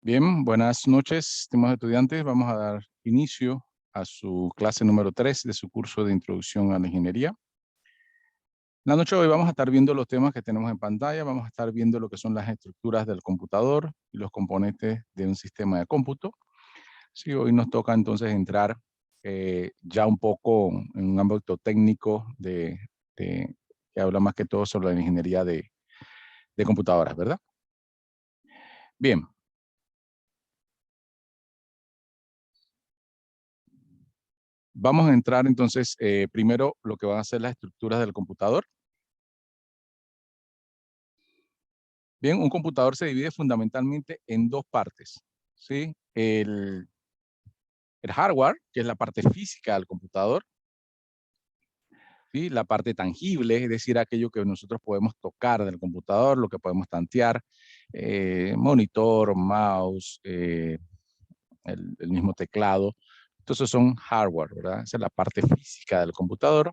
Bien, buenas noches, estimados estudiantes. Vamos a dar inicio a su clase número 3 de su curso de Introducción a la Ingeniería. La noche de hoy vamos a estar viendo los temas que tenemos en pantalla. Vamos a estar viendo lo que son las estructuras del computador y los componentes de un sistema de cómputo. Sí, hoy nos toca entonces entrar ya un poco en un ámbito técnico que habla más que todo sobre la ingeniería de computadoras, ¿verdad? Bien. Vamos a entrar entonces primero lo que van a ser las estructuras del computador. Bien, un computador se divide fundamentalmente en dos partes, ¿sí? El hardware, que es la parte física del computador, ¿sí? La parte tangible, es decir, aquello que nosotros podemos tocar del computador, lo que podemos tantear, monitor, mouse, el mismo teclado. Entonces son hardware, ¿verdad? Esa es la parte física del computador.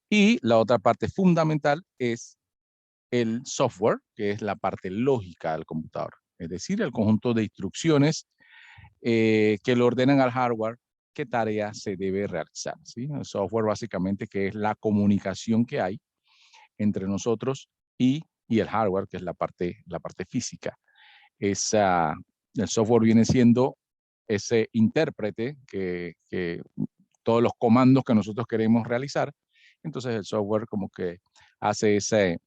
Y la otra parte fundamental es el software, que es la parte lógica del computador. Es decir, el conjunto de instrucciones que le ordenan al hardware qué tarea se debe realizar, ¿sí? El software básicamente que es la comunicación que hay entre nosotros y el hardware, que es la parte física. El software viene siendo ese intérprete que todos los comandos que nosotros queremos realizar, entonces el software como que hace ese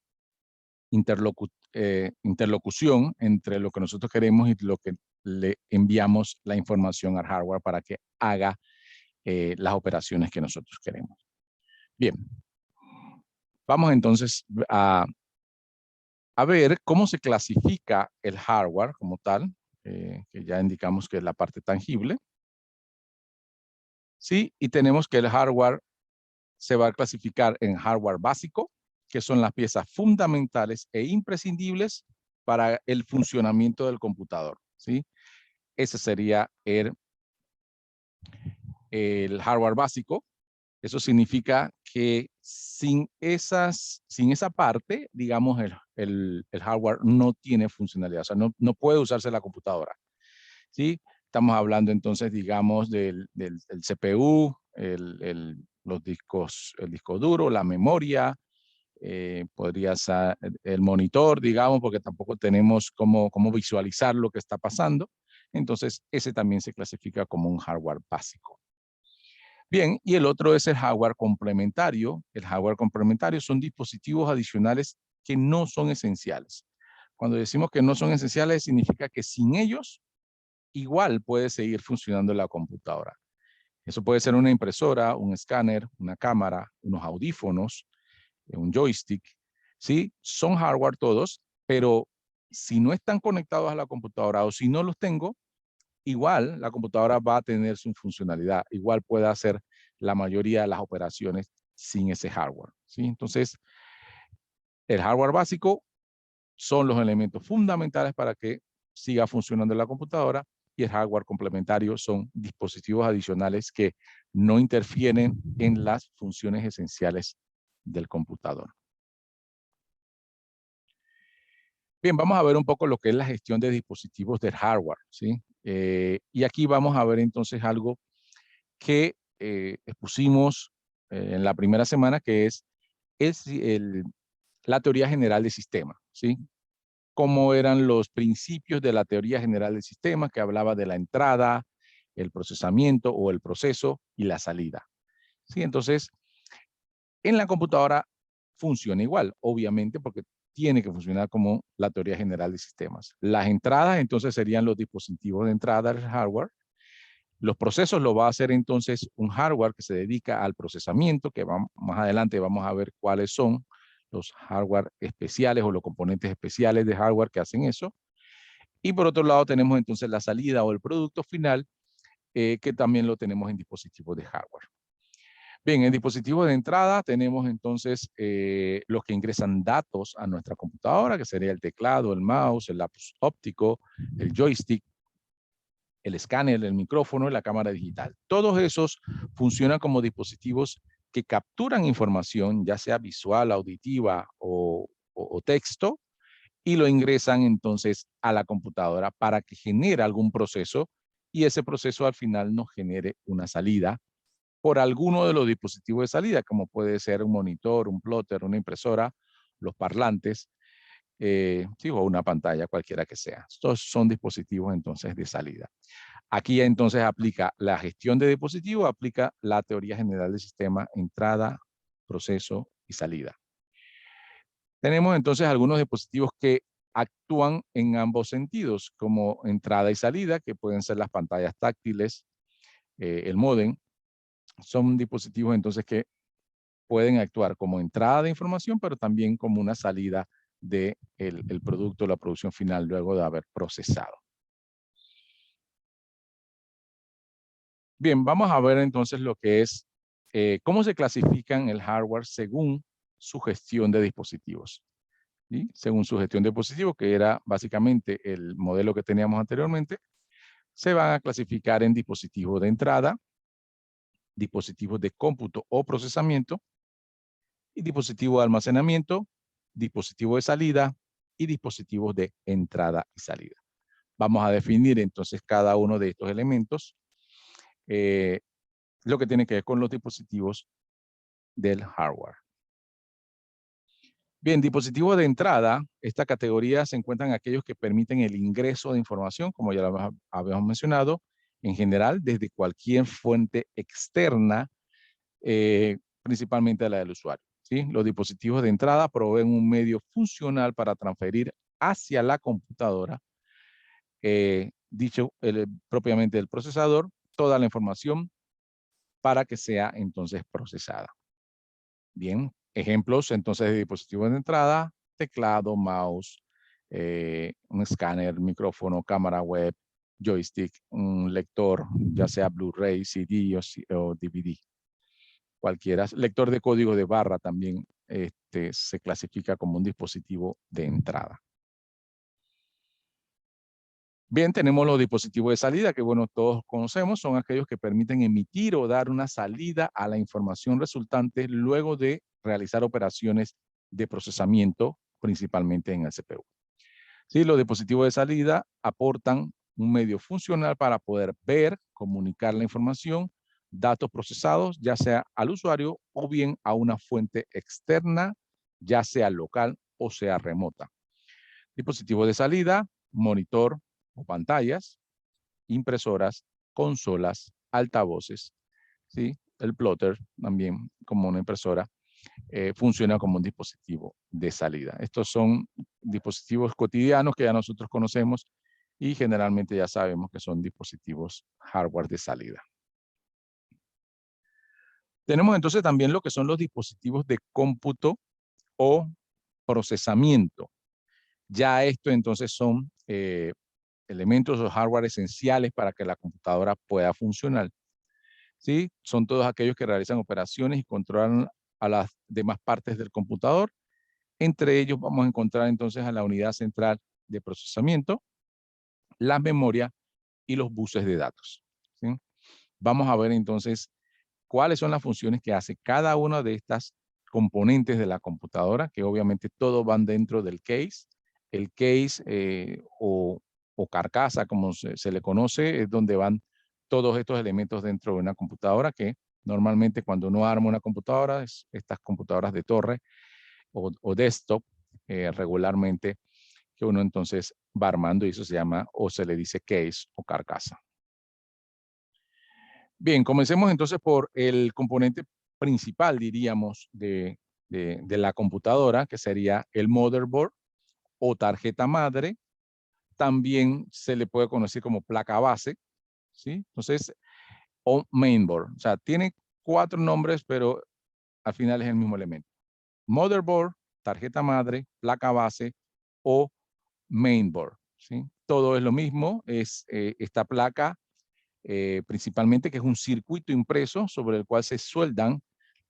interlocución entre lo que nosotros queremos y lo que le enviamos la información al hardware para que haga las operaciones que nosotros queremos. Bien, vamos entonces a ver cómo se clasifica el hardware como tal, que ya indicamos que es la parte tangible. Sí, y tenemos que el hardware se va a clasificar en hardware básico, que son las piezas fundamentales e imprescindibles para el funcionamiento del computador, ¿sí? Ese sería el hardware básico. Eso significa que sin esa parte, digamos, el hardware no tiene funcionalidad, o sea, no puede usarse la computadora, ¿sí? Estamos hablando entonces, digamos, del CPU, los discos, el disco duro, la memoria, podría ser el monitor, digamos, porque tampoco tenemos cómo visualizar lo que está pasando. Entonces, ese también se clasifica como un hardware básico. Bien, y el otro es el hardware complementario. El hardware complementario son dispositivos adicionales que no son esenciales. Cuando decimos que no son esenciales, significa que sin ellos, igual puede seguir funcionando la computadora. Eso puede ser una impresora, un escáner, una cámara, unos audífonos, un joystick, ¿sí? Son hardware todos, pero si no están conectados a la computadora o si no los tengo, igual la computadora va a tener su funcionalidad, igual puede hacer la mayoría de las operaciones sin ese hardware, ¿sí? Entonces, el hardware básico son los elementos fundamentales para que siga funcionando la computadora y el hardware complementario son dispositivos adicionales que no interfieren en las funciones esenciales del computador. Bien, vamos a ver un poco lo que es la gestión de dispositivos del hardware, ¿sí? Y aquí vamos a ver entonces algo que expusimos en la primera semana, que es la teoría general del sistema, ¿sí? Cómo eran los principios de la teoría general del sistema, que hablaba de la entrada, el procesamiento o el proceso y la salida, ¿sí? Entonces, en la computadora funciona igual, obviamente, porque tiene que funcionar como la teoría general de sistemas. Las entradas, entonces, serían los dispositivos de entrada del hardware. Los procesos lo va a hacer entonces un hardware que se dedica al procesamiento, que más adelante vamos a ver cuáles son los hardware especiales o los componentes especiales de hardware que hacen eso. Y por otro lado tenemos entonces la salida o el producto final, que también lo tenemos en dispositivos de hardware. Bien, en dispositivos de entrada tenemos entonces los que ingresan datos a nuestra computadora, que sería el teclado, el mouse, el lápiz óptico, el joystick, el escáner, el micrófono y la cámara digital. Todos esos funcionan como dispositivos que capturan información, ya sea visual, auditiva o texto, y lo ingresan entonces a la computadora para que genere algún proceso y ese proceso al final nos genere una salida por alguno de los dispositivos de salida, como puede ser un monitor, un plotter, una impresora, los parlantes, sí, o una pantalla, cualquiera que sea. Estos son dispositivos entonces de salida. Aquí ya entonces aplica la gestión de dispositivos, aplica la teoría general del sistema, entrada, proceso y salida. Tenemos entonces algunos dispositivos que actúan en ambos sentidos, como entrada y salida, que pueden ser las pantallas táctiles, el módem. Son dispositivos entonces que pueden actuar como entrada de información, pero también como una salida del el producto, la producción final, luego de haber procesado. Bien, vamos a ver entonces lo que es, cómo se clasifican el hardware según su gestión de dispositivos. ¿Sí? Según su gestión de dispositivos, que era básicamente el modelo que teníamos anteriormente, se van a clasificar en dispositivos de entrada, dispositivos de cómputo o procesamiento, y dispositivos de almacenamiento, dispositivos de salida y dispositivos de entrada y salida. Vamos a definir entonces cada uno de estos elementos, lo que tiene que ver con los dispositivos del hardware. Bien, dispositivos de entrada, esta categoría se encuentran aquellos que permiten el ingreso de información, como ya lo habíamos mencionado, en general desde cualquier fuente externa, principalmente la del usuario. ¿Sí? Los dispositivos de entrada proveen un medio funcional para transferir hacia la computadora, propiamente del procesador, toda la información para que sea entonces procesada. Bien, ejemplos entonces de dispositivos de entrada: teclado, mouse, un escáner, micrófono, cámara web, joystick, un lector, ya sea Blu-ray, CD o DVD. Cualquiera. Lector de código de barra también se clasifica como un dispositivo de entrada. Bien, tenemos los dispositivos de salida, que bueno, todos conocemos, son aquellos que permiten emitir o dar una salida a la información resultante luego de realizar operaciones de procesamiento, principalmente en el CPU. Sí, los dispositivos de salida aportan un medio funcional para poder ver, comunicar la información, datos procesados, ya sea al usuario o bien a una fuente externa, ya sea local o sea remota. Dispositivos de salida: monitor o pantallas, impresoras, consolas, altavoces, ¿sí? El plotter también, como una impresora, funciona como un dispositivo de salida. Estos son dispositivos cotidianos que ya nosotros conocemos y generalmente ya sabemos que son dispositivos hardware de salida. Tenemos entonces también lo que son los dispositivos de cómputo o procesamiento. Ya esto entonces son elementos o hardware esenciales para que la computadora pueda funcionar. ¿Sí? Son todos aquellos que realizan operaciones y controlan a las demás partes del computador. Entre ellos vamos a encontrar entonces a la unidad central de procesamiento, la memoria y los buses de datos. ¿Sí? Vamos a ver entonces cuáles son las funciones que hace cada una de estas componentes de la computadora, que obviamente todos van dentro del case. El case o carcasa, como se le conoce, es donde van todos estos elementos dentro de una computadora, que normalmente cuando uno arma una computadora, estas computadoras de torre o desktop, regularmente, que uno entonces va armando, y eso se llama o se le dice case o carcasa. Bien, comencemos entonces por el componente principal, diríamos, de la computadora, que sería el motherboard o tarjeta madre. También se le puede conocer como placa base, ¿sí? Entonces, o mainboard. O sea, tiene 4 nombres, pero al final es el mismo elemento. Motherboard, tarjeta madre, placa base o mainboard, ¿sí? Todo es lo mismo, es esta placa principalmente, que es un circuito impreso sobre el cual se sueldan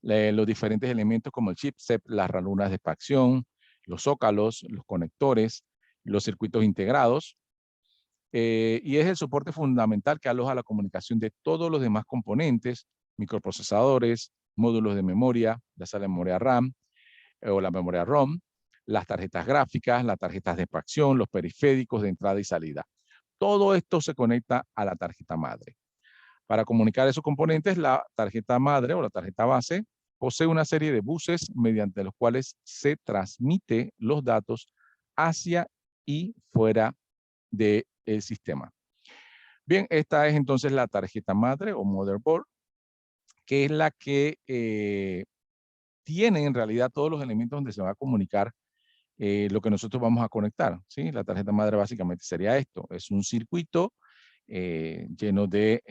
los diferentes elementos como el chipset, las ranuras de extracción, los zócalos, los conectores, los circuitos integrados, y es el soporte fundamental que aloja la comunicación de todos los demás componentes, microprocesadores, módulos de memoria, ya sea la memoria RAM o la memoria ROM, las tarjetas gráficas, las tarjetas de extracción, los periféricos de entrada y salida. Todo esto se conecta a la tarjeta madre. Para comunicar esos componentes, la tarjeta madre o la tarjeta base posee una serie de buses mediante los cuales se transmite los datos hacia y fuera del sistema. Bien, esta es entonces la tarjeta madre o motherboard, que es la que tiene en realidad todos los elementos donde se va a comunicar lo que nosotros vamos a conectar, ¿sí? La tarjeta madre básicamente sería esto, es un circuito lleno de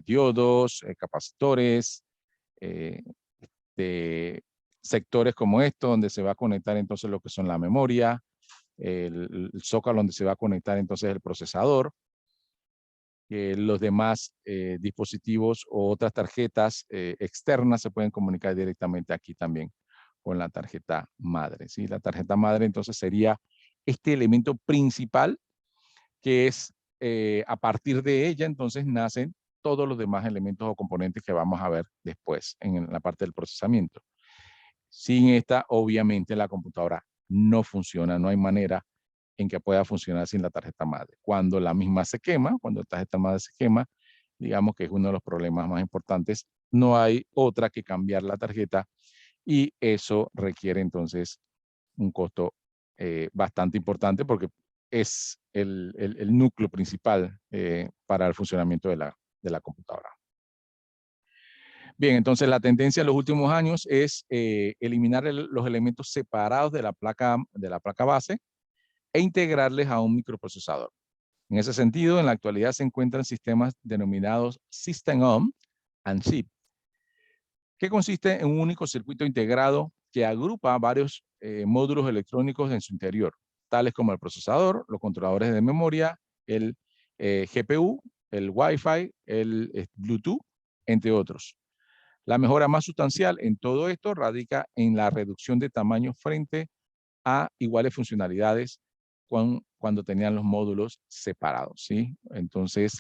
diodos, capacitores, de sectores como esto, donde se va a conectar entonces lo que son la memoria, el zócalo donde se va a conectar entonces el procesador, los demás dispositivos o otras tarjetas externas se pueden comunicar directamente aquí también con la tarjeta madre, ¿sí? La tarjeta madre entonces sería este elemento principal que es a partir de ella entonces nacen todos los demás elementos o componentes que vamos a ver después en la parte del procesamiento. Sin esta, obviamente, la computadora no funciona, no hay manera en que pueda funcionar sin la tarjeta madre. Cuando la misma se quema, cuando la tarjeta madre se quema, digamos que es uno de los problemas más importantes, no hay otra que cambiar la tarjeta y eso requiere entonces un costo bastante importante porque es el núcleo principal para el funcionamiento de la computadora. Bien, entonces la tendencia en los últimos años es eliminar los elementos separados de la placa base e integrarles a un microprocesador. En ese sentido, en la actualidad se encuentran sistemas denominados System on and Chip, que consiste en un único circuito integrado que agrupa varios módulos electrónicos en su interior, tales como el procesador, los controladores de memoria, el GPU, el Wi-Fi, el Bluetooth, entre otros. La mejora más sustancial en todo esto radica en la reducción de tamaño frente a iguales funcionalidades cuando tenían los módulos separados, ¿sí? Entonces,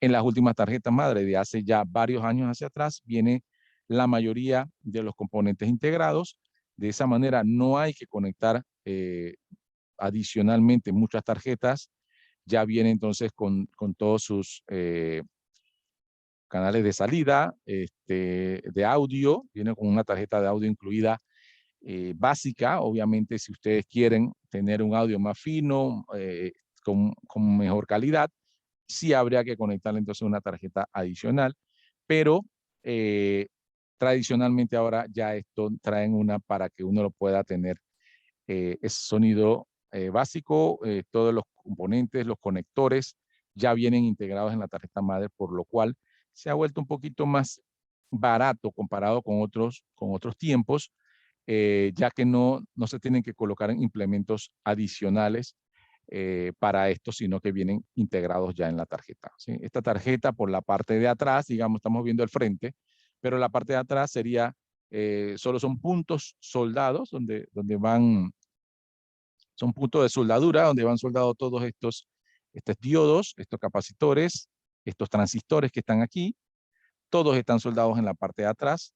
en las últimas tarjetas madre de hace ya varios años hacia atrás, viene la mayoría de los componentes integrados. De esa manera, no hay que conectar adicionalmente muchas tarjetas. Ya viene entonces con todos sus canales de salida, de audio, viene con una tarjeta de audio incluida básica. Obviamente, si ustedes quieren tener un audio más fino, con mejor calidad, sí habría que conectarle entonces una tarjeta adicional, pero tradicionalmente ahora ya esto traen una para que uno lo pueda tener ese sonido básico, todos los componentes, los conectores ya vienen integrados en la tarjeta madre, por lo cual se ha vuelto un poquito más barato comparado con otros tiempos, ya que no se tienen que colocar en implementos adicionales para esto, sino que vienen integrados ya en la tarjeta, ¿sí? Esta tarjeta por la parte de atrás, digamos, estamos viendo el frente, pero la parte de atrás sería, solo son puntos soldados donde van, son puntos de soldadura donde van soldados todos estos diodos, estos capacitores, estos transistores que están aquí, todos están soldados en la parte de atrás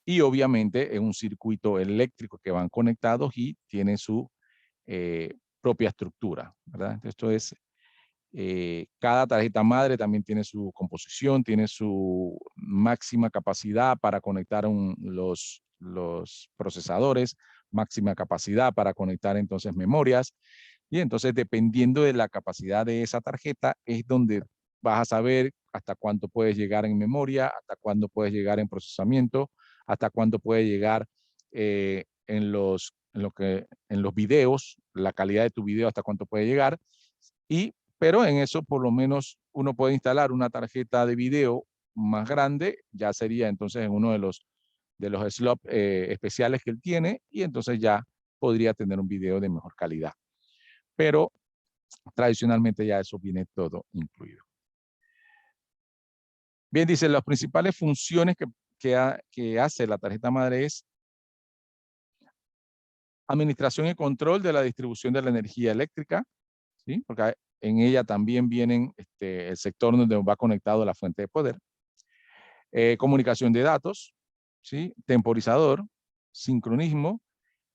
y obviamente es un circuito eléctrico que van conectados y tiene su propia estructura, ¿verdad? Esto es, cada tarjeta madre también tiene su composición, tiene su máxima capacidad para conectar los procesadores, máxima capacidad para conectar entonces memorias, y entonces dependiendo de la capacidad de esa tarjeta es donde vas a saber hasta cuánto puedes llegar en memoria, hasta cuándo puedes llegar en procesamiento, hasta cuánto puede llegar en los videos, la calidad de tu video, hasta cuánto puede llegar. Pero en eso por lo menos uno puede instalar una tarjeta de video más grande, ya sería entonces en uno de los slots especiales que él tiene, y entonces ya podría tener un video de mejor calidad. Pero tradicionalmente ya eso viene todo incluido. Bien, dice, las principales funciones que hace la tarjeta madre es administración y control de la distribución de la energía eléctrica, ¿sí? Porque en ella también vienen el sector donde va conectado la fuente de poder. Comunicación de datos, ¿sí? Temporizador, sincronismo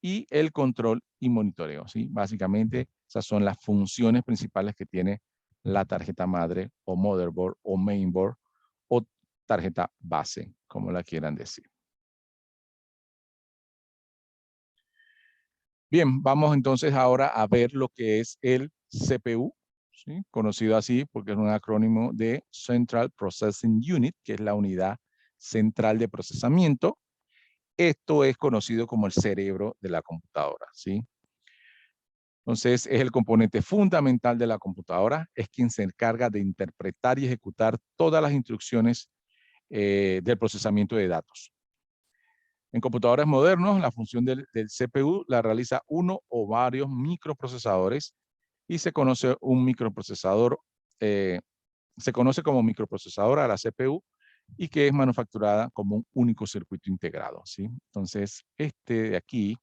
y el control y monitoreo, ¿sí? Básicamente, esas son las funciones principales que tiene la tarjeta madre o motherboard o mainboard o tarjeta base, como la quieran decir. Bien, vamos entonces ahora a ver lo que es el CPU, ¿sí? Conocido así porque es un acrónimo de Central Processing Unit, que es la unidad central de procesamiento. Esto es conocido como el cerebro de la computadora, ¿sí? Entonces, es el componente fundamental de la computadora, es quien se encarga de interpretar y ejecutar todas las instrucciones del procesamiento de datos. En computadores modernos, la función del CPU la realiza uno o varios microprocesadores y se conoce un microprocesador, se conoce como microprocesador a la CPU y que es manufacturada como un único circuito integrado, ¿sí? Entonces, este de aquí,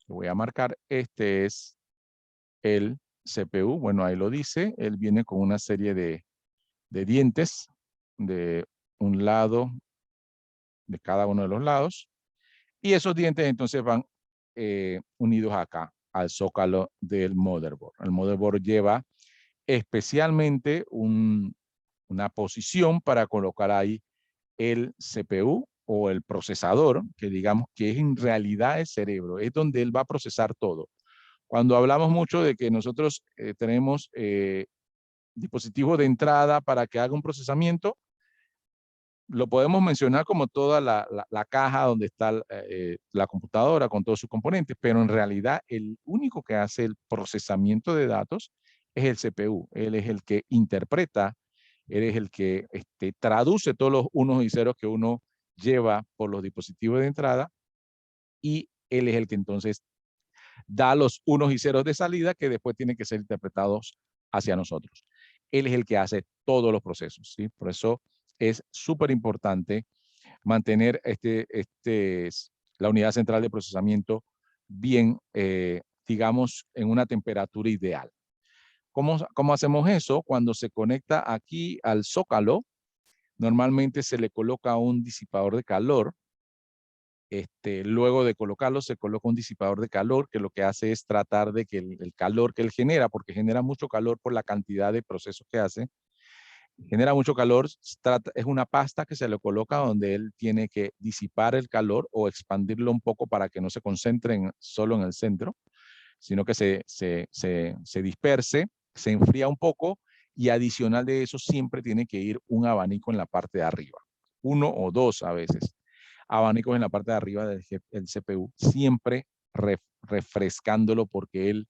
lo voy a marcar, este es el CPU, bueno, ahí lo dice, él viene con una serie de dientes de un lado, de cada uno de los lados, y esos dientes entonces van unidos acá, al zócalo del motherboard. El motherboard lleva especialmente una posición para colocar ahí el CPU o el procesador, que digamos que es en realidad el cerebro, es donde él va a procesar todo. Cuando hablamos mucho de que nosotros tenemos dispositivos de entrada para que haga un procesamiento, lo podemos mencionar como toda la caja donde está la computadora con todos sus componentes, pero en realidad el único que hace el procesamiento de datos es el CPU. Él es el que interpreta, él es el que traduce todos los unos y ceros que uno lleva por los dispositivos de entrada y él es el que entonces da los unos y ceros de salida que después tienen que ser interpretados hacia nosotros. Él es el que hace todos los procesos, ¿sí? Por eso es súper importante mantener la unidad central de procesamiento bien, digamos, en una temperatura ideal. ¿Cómo hacemos eso? Cuando se conecta aquí al zócalo, normalmente se le coloca un disipador de calor. Luego de colocarlo, se coloca un disipador de calor que lo que hace es tratar de que el calor que él genera, porque genera mucho calor por la cantidad de procesos que hace, genera mucho calor, es una pasta que se le coloca donde él tiene que disipar el calor o expandirlo un poco para que no se concentren solo en el centro, sino que se disperse, se enfría un poco y adicional de eso siempre tiene que ir un abanico en la parte de arriba, uno o dos a veces abanicos en la parte de arriba del CPU, siempre refrescándolo porque él,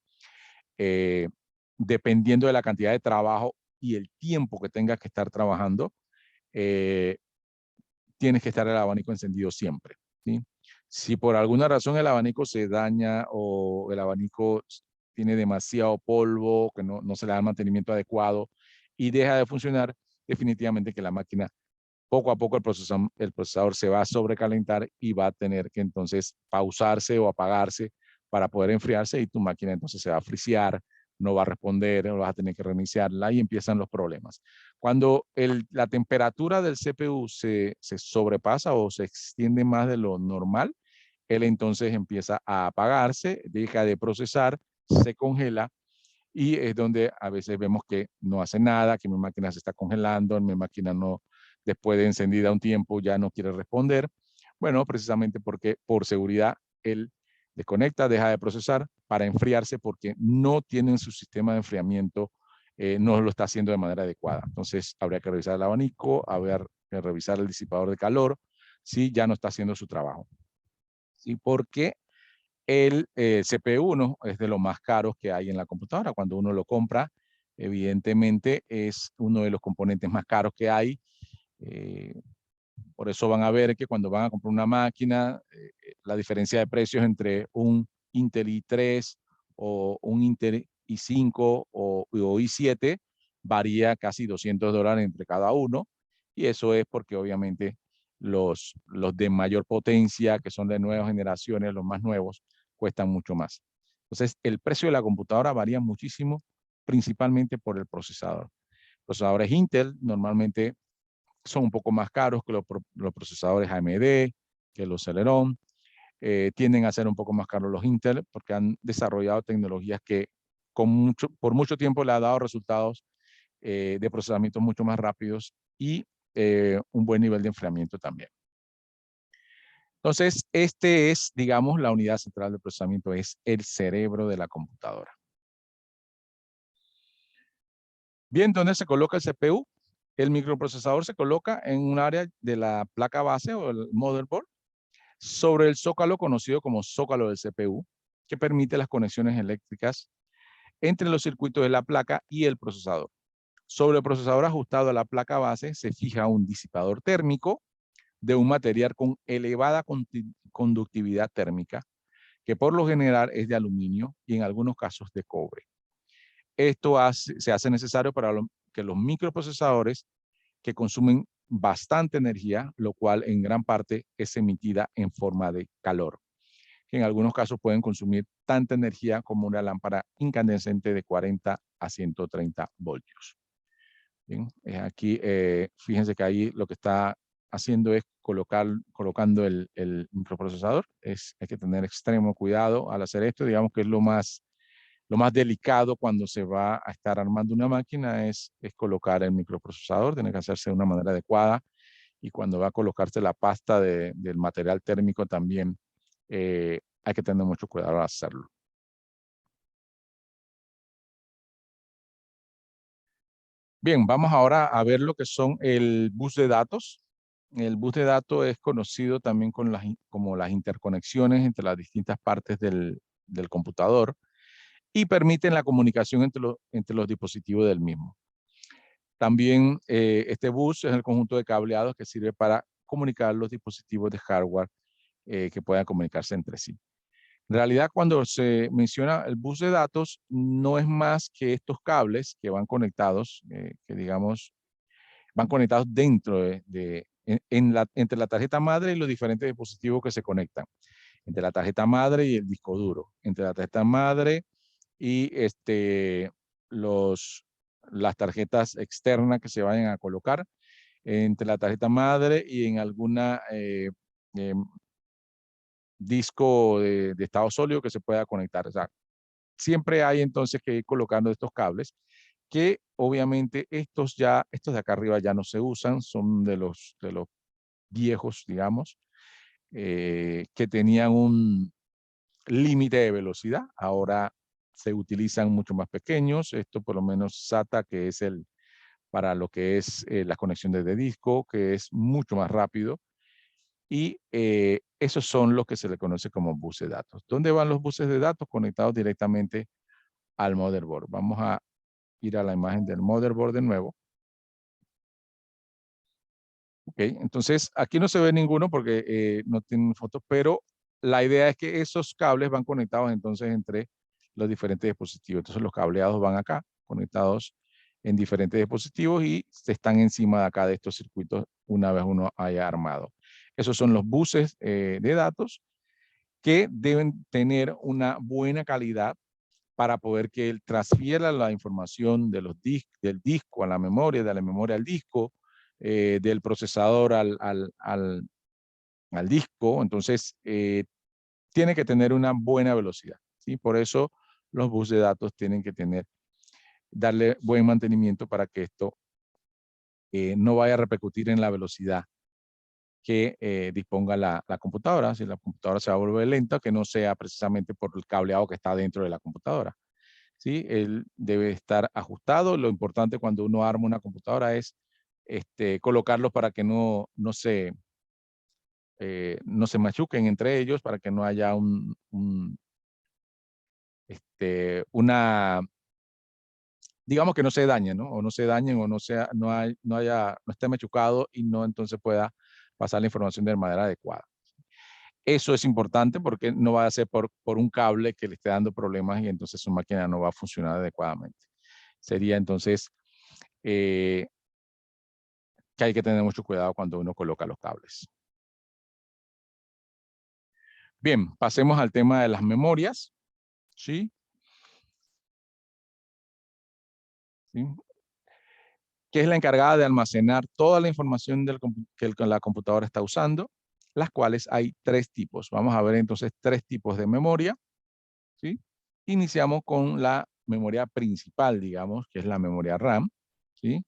dependiendo de la cantidad de trabajo y el tiempo que tengas que estar trabajando, eh, tienes que estar el abanico encendido siempre, ¿sí? Si por alguna razón el abanico se daña o el abanico tiene demasiado polvo, que no se le da el mantenimiento adecuado y deja de funcionar, definitivamente que la máquina poco a poco el procesador se va a sobrecalentar y va a tener que entonces pausarse o apagarse para poder enfriarse y tu máquina entonces se va a frisear, no va a responder, no vas a tener que reiniciarla y empiezan los problemas. Cuando la temperatura del CPU se sobrepasa o se extiende más de lo normal, él entonces empieza a apagarse, deja de procesar, se congela y es donde a veces vemos que no hace nada, que mi máquina se está congelando, mi máquina no, después de encendida un tiempo ya no quiere responder. Bueno, precisamente porque por seguridad él desconecta, deja de procesar para enfriarse porque no tienen su sistema de enfriamiento, no lo está haciendo de manera adecuada. Entonces habría que revisar el abanico, habría que revisar el disipador de calor, si ya no está haciendo su trabajo. ¿Sí? Porque el CPU ¿no? es de los más caros que hay en la computadora. Cuando uno lo compra, evidentemente es uno de los componentes más caros que hay. Eh, por eso van a ver que cuando van a comprar una máquina, la diferencia de precios entre un Intel i3 o un Intel i5 o i7 varía casi $200 entre cada uno. Y eso es porque obviamente los de mayor potencia, que son de nuevas generaciones, los más nuevos, cuestan mucho más. Entonces, el precio de la computadora varía muchísimo, principalmente por el procesador. Los procesadores Intel normalmente son un poco más caros que los procesadores AMD, que los Celeron. tienden a ser un poco más caros los Intel porque han desarrollado tecnologías que por mucho tiempo le ha dado resultados de procesamiento mucho más rápidos y un buen nivel de enfriamiento también. Entonces, este es, digamos, la unidad central de procesamiento, es el cerebro de la computadora. Bien, ¿dónde se coloca el CPU? El microprocesador se coloca en un área de la placa base o el motherboard sobre el zócalo conocido como zócalo del CPU, que permite las conexiones eléctricas entre los circuitos de la placa y el procesador. Sobre el procesador ajustado a la placa base se fija un disipador térmico de un material con elevada conductividad térmica, que por lo general es de aluminio y en algunos casos de cobre. Esto se hace necesario para que los microprocesadores que consumen bastante energía, lo cual en gran parte es emitida en forma de calor, que en algunos casos pueden consumir tanta energía como una lámpara incandescente de 40 a 130 voltios. Bien, aquí fíjense que ahí lo que está haciendo es colocando el microprocesador. Hay que tener extremo cuidado al hacer esto. Digamos que es lo más delicado cuando se va a estar armando una máquina es colocar el microprocesador. Tiene que hacerse de una manera adecuada. Y cuando va a colocarse la pasta del material térmico también hay que tener mucho cuidado al hacerlo. Bien, vamos ahora a ver lo que son el bus de datos. El bus de datos es conocido también como las interconexiones entre las distintas partes del computador y permiten la comunicación entre los dispositivos del mismo. También este bus es el conjunto de cableados que sirve para comunicar los dispositivos de hardware que puedan comunicarse entre sí. En realidad, cuando se menciona el bus de datos, no es más que estos cables que van conectados, que digamos, van conectados dentro entre la tarjeta madre y los diferentes dispositivos que se conectan. Entre la tarjeta madre y el disco duro. Entre la tarjeta madre y las tarjetas externas que se vayan a colocar. Entre la tarjeta madre y en alguna disco de estado sólido que se pueda conectar. O sea, siempre hay entonces que ir colocando estos cables que obviamente estos de acá arriba ya no se usan, son de los viejos, digamos, que tenían un límite de velocidad. Ahora se utilizan mucho más pequeños. Esto por lo menos SATA, que es para lo que es la conexión de disco, que es mucho más rápido. Y esos son los que se le conoce como buses de datos. ¿Dónde van los buses de datos? Conectados directamente al motherboard. Vamos a ir a la imagen del motherboard de nuevo. Ok, entonces aquí no se ve ninguno porque no tienen fotos, pero la idea es que esos cables van conectados entonces entre los diferentes dispositivos. Entonces los cableados van acá, conectados en diferentes dispositivos y se están encima de acá de estos circuitos una vez uno haya armado. Esos son los buses de datos que deben tener una buena calidad para poder que él transfiera la información de del disco a la memoria, de la memoria al disco, del procesador al disco. Entonces, tiene que tener una buena velocidad, ¿sí? Por eso los buses de datos tienen que darle buen mantenimiento para que esto no vaya a repercutir en la velocidad que disponga la computadora. Si la computadora se va a volver lenta, que no sea precisamente por el cableado que está dentro de la computadora. ¿Sí? Él debe estar ajustado. Lo importante cuando uno arma una computadora es colocarlos para que no se machuquen entre ellos, para que no haya digamos que no se dañen, ¿no? O no se dañen o no esté machucado y no entonces pueda pasar la información de manera adecuada. Eso es importante porque no va a ser por un cable que le esté dando problemas y entonces su máquina no va a funcionar adecuadamente. Sería entonces que hay que tener mucho cuidado cuando uno coloca los cables. Bien, pasemos al tema de las memorias. ¿Sí? ¿Sí? Que es la encargada de almacenar toda la información que la computadora está usando. las cuales hay 3 tipos. Vamos a ver entonces 3 tipos de memoria, ¿sí? Iniciamos con la memoria principal, digamos, que es la memoria RAM, ¿sí?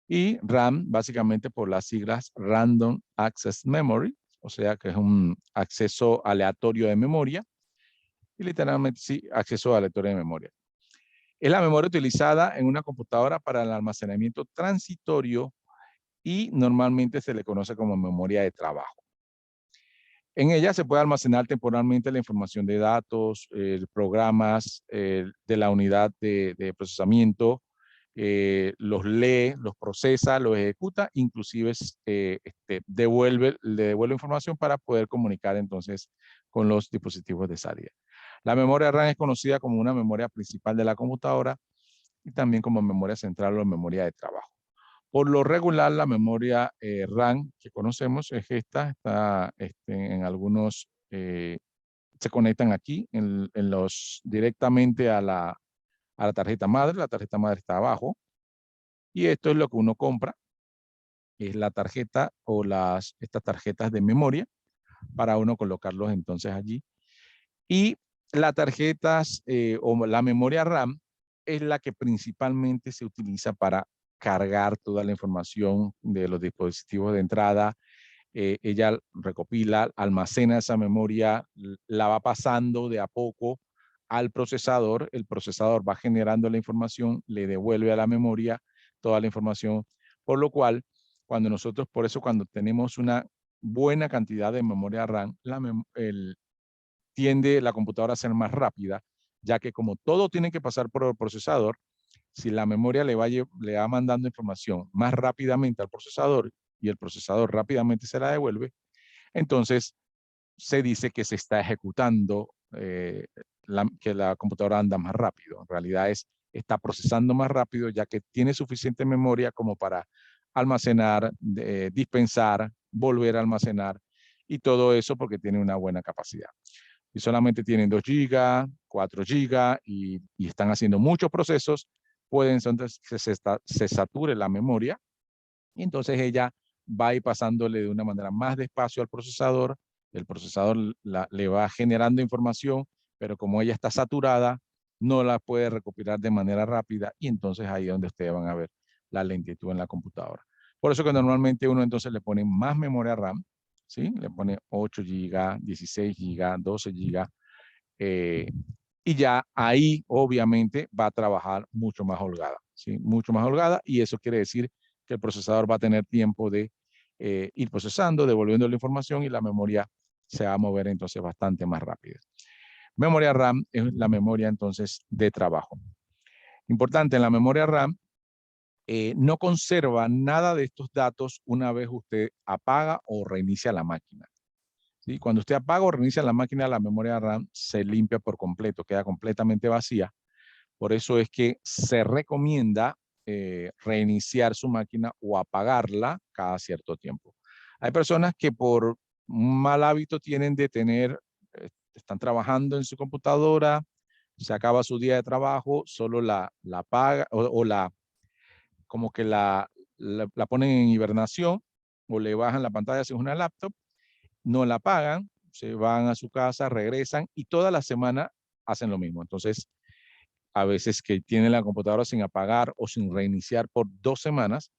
Y RAM, básicamente por las siglas Random Access Memory, o sea que es un acceso aleatorio de memoria, y literalmente sí, acceso aleatorio de memoria. Es la memoria utilizada en una computadora para el almacenamiento transitorio y normalmente se le conoce como memoria de trabajo. En ella se puede almacenar temporalmente la información de datos, programas de la unidad de procesamiento, los lee, los procesa, los ejecuta, inclusive le devuelve información para poder comunicar entonces con los dispositivos de salida. La memoria RAM es conocida como una memoria principal de la computadora y también como memoria central o memoria de trabajo. Por lo regular, la memoria RAM que conocemos es esta, está en algunos, se conectan aquí directamente a la tarjeta madre está abajo, y esto es lo que uno compra, es la tarjeta o estas tarjetas de memoria para uno colocarlos entonces allí. Y las tarjetas o la memoria RAM es la que principalmente se utiliza para cargar toda la información de los dispositivos de entrada. Ella recopila, almacena esa memoria, la va pasando de a poco al procesador. El procesador va generando la información, le devuelve a la memoria toda la información, por lo cual, por eso cuando tenemos una buena cantidad de memoria RAM, tiende la computadora a ser más rápida, ya que como todo tiene que pasar por el procesador, si la memoria le va mandando información más rápidamente al procesador y el procesador rápidamente se la devuelve, entonces se dice que se está ejecutando, que la computadora anda más rápido. En realidad está procesando más rápido, ya que tiene suficiente memoria como para almacenar, dispensar, volver a almacenar, y todo eso porque tiene una buena capacidad. Y solamente tienen 2 GB, 4 GB y están haciendo muchos procesos, pueden entonces que se sature la memoria, y entonces ella va a ir pasándole de una manera más despacio al procesador. El procesador le va generando información, pero como ella está saturada, no la puede recopilar de manera rápida, y entonces ahí es donde ustedes van a ver la lentitud en la computadora. Por eso que normalmente uno entonces le pone más memoria RAM, ¿sí? Le pone 8 GB, 16 GB, 12 GB, y ya ahí obviamente va a trabajar mucho más holgada, ¿sí? Mucho más holgada, y eso quiere decir que el procesador va a tener tiempo de ir procesando, devolviendo la información, y la memoria se va a mover entonces bastante más rápido. Memoria RAM es la memoria entonces de trabajo. Importante, en la memoria RAM no conserva nada de estos datos una vez usted apaga o reinicia la máquina. ¿Sí? Cuando usted apaga o reinicia la máquina, la memoria RAM se limpia por completo, queda completamente vacía. Por eso es que se recomienda reiniciar su máquina o apagarla cada cierto tiempo. Hay personas que por un mal hábito tienen de están trabajando en su computadora, se acaba su día de trabajo, solo la apaga o como que la ponen en hibernación, o le bajan la pantalla si es una laptop, no la pagan, se van a su casa, regresan y toda la semana hacen lo mismo. Entonces, a veces que tienen la computadora sin apagar o sin reiniciar por 2 semanas,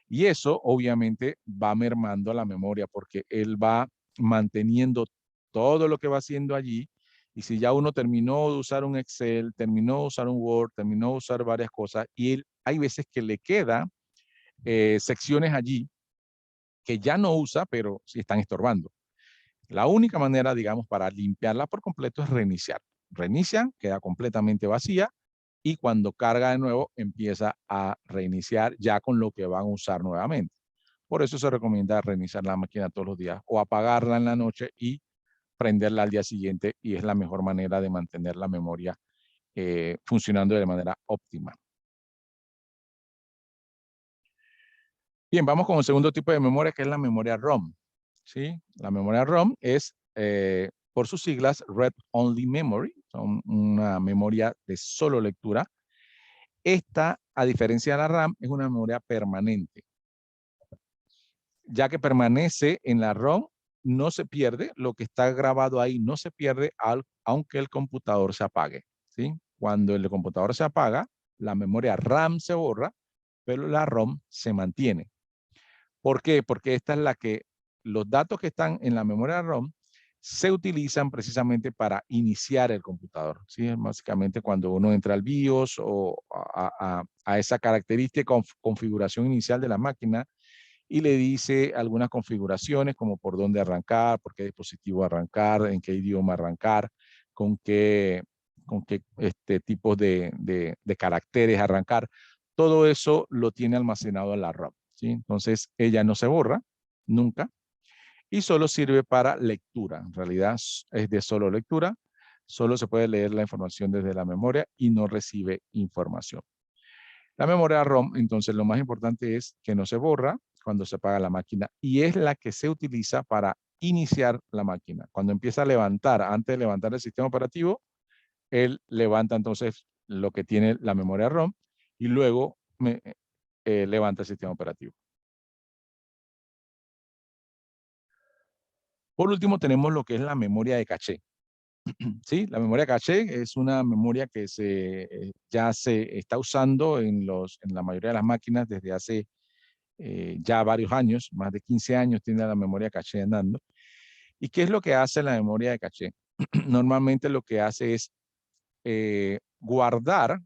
y eso obviamente va mermando la memoria porque él va manteniendo todo lo que va haciendo allí. Y si ya uno terminó de usar un Excel, terminó de usar un Word, terminó de usar varias cosas, y hay veces que le queda secciones allí que ya no usa, pero sí están estorbando. La única manera, digamos, para limpiarla por completo es reiniciar. Reinician, queda completamente vacía, y cuando carga de nuevo empieza a reiniciar ya con lo que van a usar nuevamente. Por eso se recomienda reiniciar la máquina todos los días o apagarla en la noche y prenderla al día siguiente, y es la mejor manera de mantener la memoria funcionando de manera óptima. Bien, vamos con el segundo tipo de memoria, que es la memoria ROM. ¿Sí? La memoria ROM es, por sus siglas, Read Only Memory, son una memoria de solo lectura. Esta, a diferencia de la RAM, es una memoria permanente, ya que permanece en la ROM no se pierde, lo que está grabado ahí no se pierde aunque el computador se apague, ¿sí? Cuando el computador se apaga, la memoria RAM se borra, pero la ROM se mantiene. ¿Por qué? Porque esta es la que, los datos que están en la memoria ROM se utilizan precisamente para iniciar el computador, ¿sí? Básicamente cuando uno entra al BIOS o a esa característica configuración inicial de la máquina y le dice algunas configuraciones como por dónde arrancar, por qué dispositivo arrancar, en qué idioma arrancar, con qué tipos de caracteres arrancar. Todo eso lo tiene almacenado en la ROM, ¿sí? Entonces ella no se borra nunca y solo sirve para lectura. En realidad es de solo lectura, solo se puede leer la información desde la memoria y no recibe información. La memoria ROM, entonces lo más importante es que no se borra cuando se apaga la máquina y es la que se utiliza para iniciar la máquina. Cuando empieza a levantar, antes de levantar el sistema operativo, él levanta entonces lo que tiene la memoria ROM y luego levanta el sistema operativo. Por último, tenemos lo que es la memoria de caché. Sí, la memoria caché es una memoria que ya se está usando en la mayoría de las máquinas desde hace ya varios años, más de 15 años tiene la memoria caché andando. ¿Y qué es lo que hace la memoria de caché? Normalmente lo que hace es guardar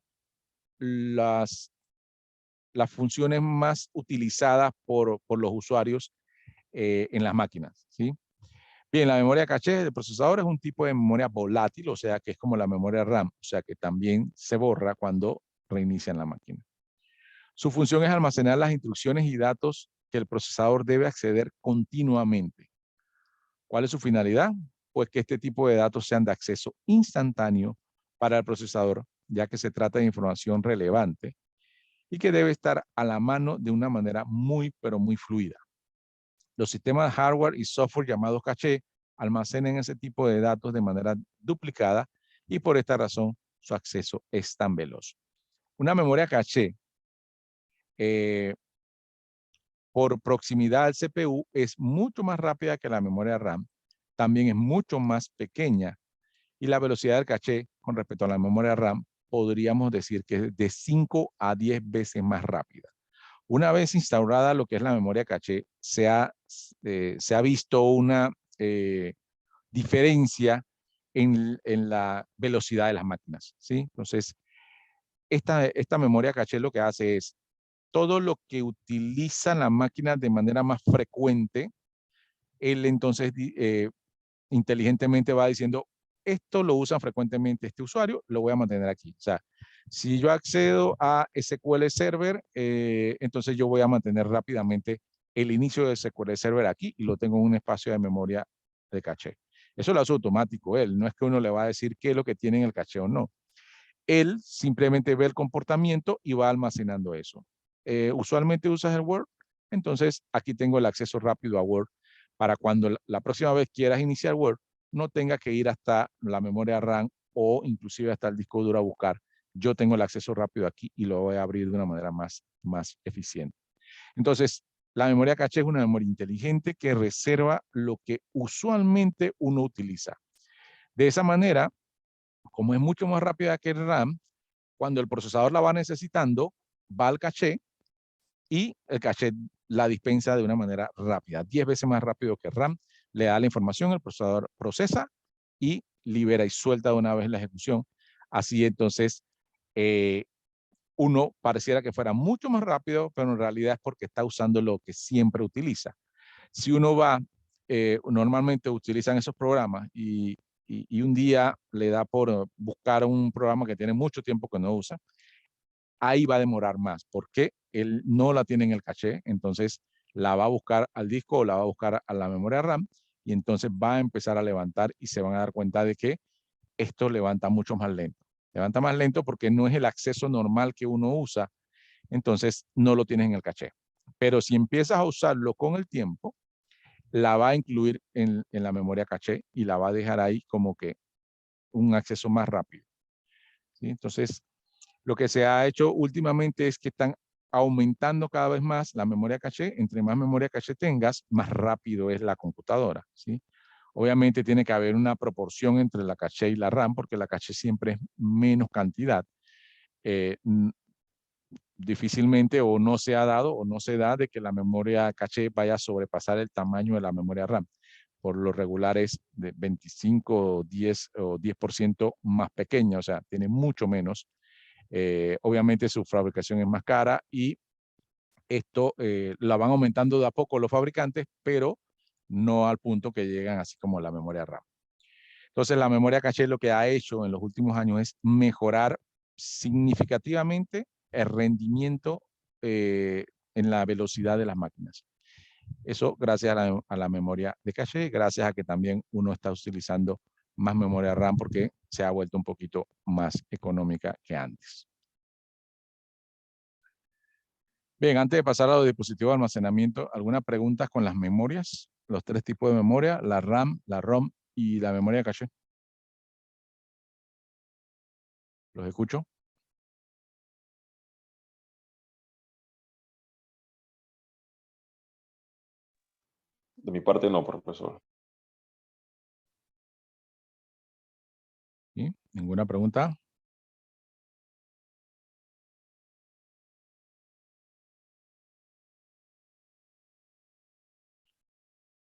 las funciones más utilizadas por los usuarios en las máquinas, ¿sí? Bien, la memoria caché del procesador es un tipo de memoria volátil, o sea que es como la memoria RAM, o sea que también se borra cuando reinician la máquina. Su función es almacenar las instrucciones y datos que el procesador debe acceder continuamente. ¿Cuál es su finalidad? Pues que este tipo de datos sean de acceso instantáneo para el procesador, ya que se trata de información relevante y que debe estar a la mano de una manera muy, pero muy fluida. Los sistemas de hardware y software llamados caché almacenan ese tipo de datos de manera duplicada y por esta razón su acceso es tan veloz. Una memoria caché por proximidad al CPU es mucho más rápida que la memoria RAM, también es mucho más pequeña y la velocidad del caché con respecto a la memoria RAM podríamos decir que es de 5 a 10 veces más rápida. Una vez instaurada lo que es la memoria caché, se ha visto una diferencia en la velocidad de las máquinas, ¿sí? Entonces, esta memoria caché lo que hace es todo lo que utiliza la máquina de manera más frecuente, él entonces inteligentemente va diciendo, esto lo usa frecuentemente este usuario, lo voy a mantener aquí. O sea, si yo accedo a SQL Server, entonces yo voy a mantener rápidamente el inicio de SQL Server aquí y lo tengo en un espacio de memoria de caché. Eso lo hace automático él, no es que uno le va a decir qué es lo que tiene en el caché o no. Él simplemente ve el comportamiento y va almacenando eso. Usualmente usas el Word, entonces aquí tengo el acceso rápido a Word para cuando la próxima vez quieras iniciar Word, no tenga que ir hasta la memoria RAM o inclusive hasta el disco duro a buscar. Yo tengo el acceso rápido aquí y lo voy a abrir de una manera más eficiente. Entonces, la memoria caché es una memoria inteligente que reserva lo que usualmente uno utiliza. De esa manera, como es mucho más rápida que el RAM, cuando el procesador la va necesitando, va al caché y el caché la dispensa de una manera rápida, 10 veces más rápido que el RAM, le da la información, el procesador procesa y libera y suelta de una vez la ejecución. Así entonces, uno pareciera que fuera mucho más rápido, pero en realidad es porque está usando lo que siempre utiliza. Si uno va, normalmente utilizan esos programas y un día le da por buscar un programa que tiene mucho tiempo que no usa, ahí va a demorar más porque él no la tiene en el caché, entonces la va a buscar al disco o la va a buscar a la memoria RAM y entonces va a empezar a levantar y se van a dar cuenta de que esto levanta mucho más lento. Levanta más lento porque no es el acceso normal que uno usa, entonces no lo tienes en el caché. Pero si empiezas a usarlo con el tiempo, la va a incluir en la memoria caché y la va a dejar ahí como que un acceso más rápido, ¿sí? Entonces, lo que se ha hecho últimamente es que están aumentando cada vez más la memoria caché. Entre más memoria caché tengas, más rápido es la computadora, ¿sí? Obviamente tiene que haber una proporción entre la caché y la RAM, porque la caché siempre es menos cantidad. Difícilmente o no se ha dado o no se da de que la memoria caché vaya a sobrepasar el tamaño de la memoria RAM. Por lo regular es de 25 o 10% más pequeña, o sea, tiene mucho menos. Obviamente su fabricación es más cara y esto la van aumentando de a poco los fabricantes, pero no al punto que llegan así como la memoria RAM. Entonces la memoria caché lo que ha hecho en los últimos años es mejorar significativamente el rendimiento en la velocidad de las máquinas. Eso gracias a la memoria de caché, gracias a que también uno está utilizando más memoria RAM porque se ha vuelto un poquito más económica que antes. Bien, antes de pasar a los dispositivos de almacenamiento, ¿alguna pregunta con las memorias? Los tres tipos de memoria, la RAM, la ROM y la memoria caché. ¿Los escucho? De mi parte no, profesor. ¿Sí? ¿Ninguna pregunta?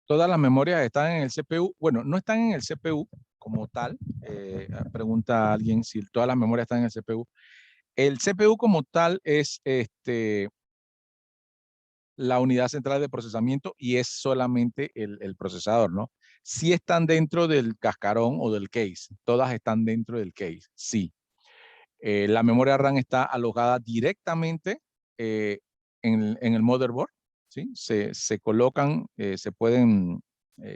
Todas las memorias están en el CPU. Bueno, no están en el CPU como tal. Pregunta alguien si todas las memorias están en el CPU. El CPU como tal es la unidad central de procesamiento y es solamente el procesador, ¿no? Sí están dentro del cascarón o del case. Todas están dentro del case, sí. La memoria RAM está alojada directamente en el motherboard, ¿sí? Se colocan, se pueden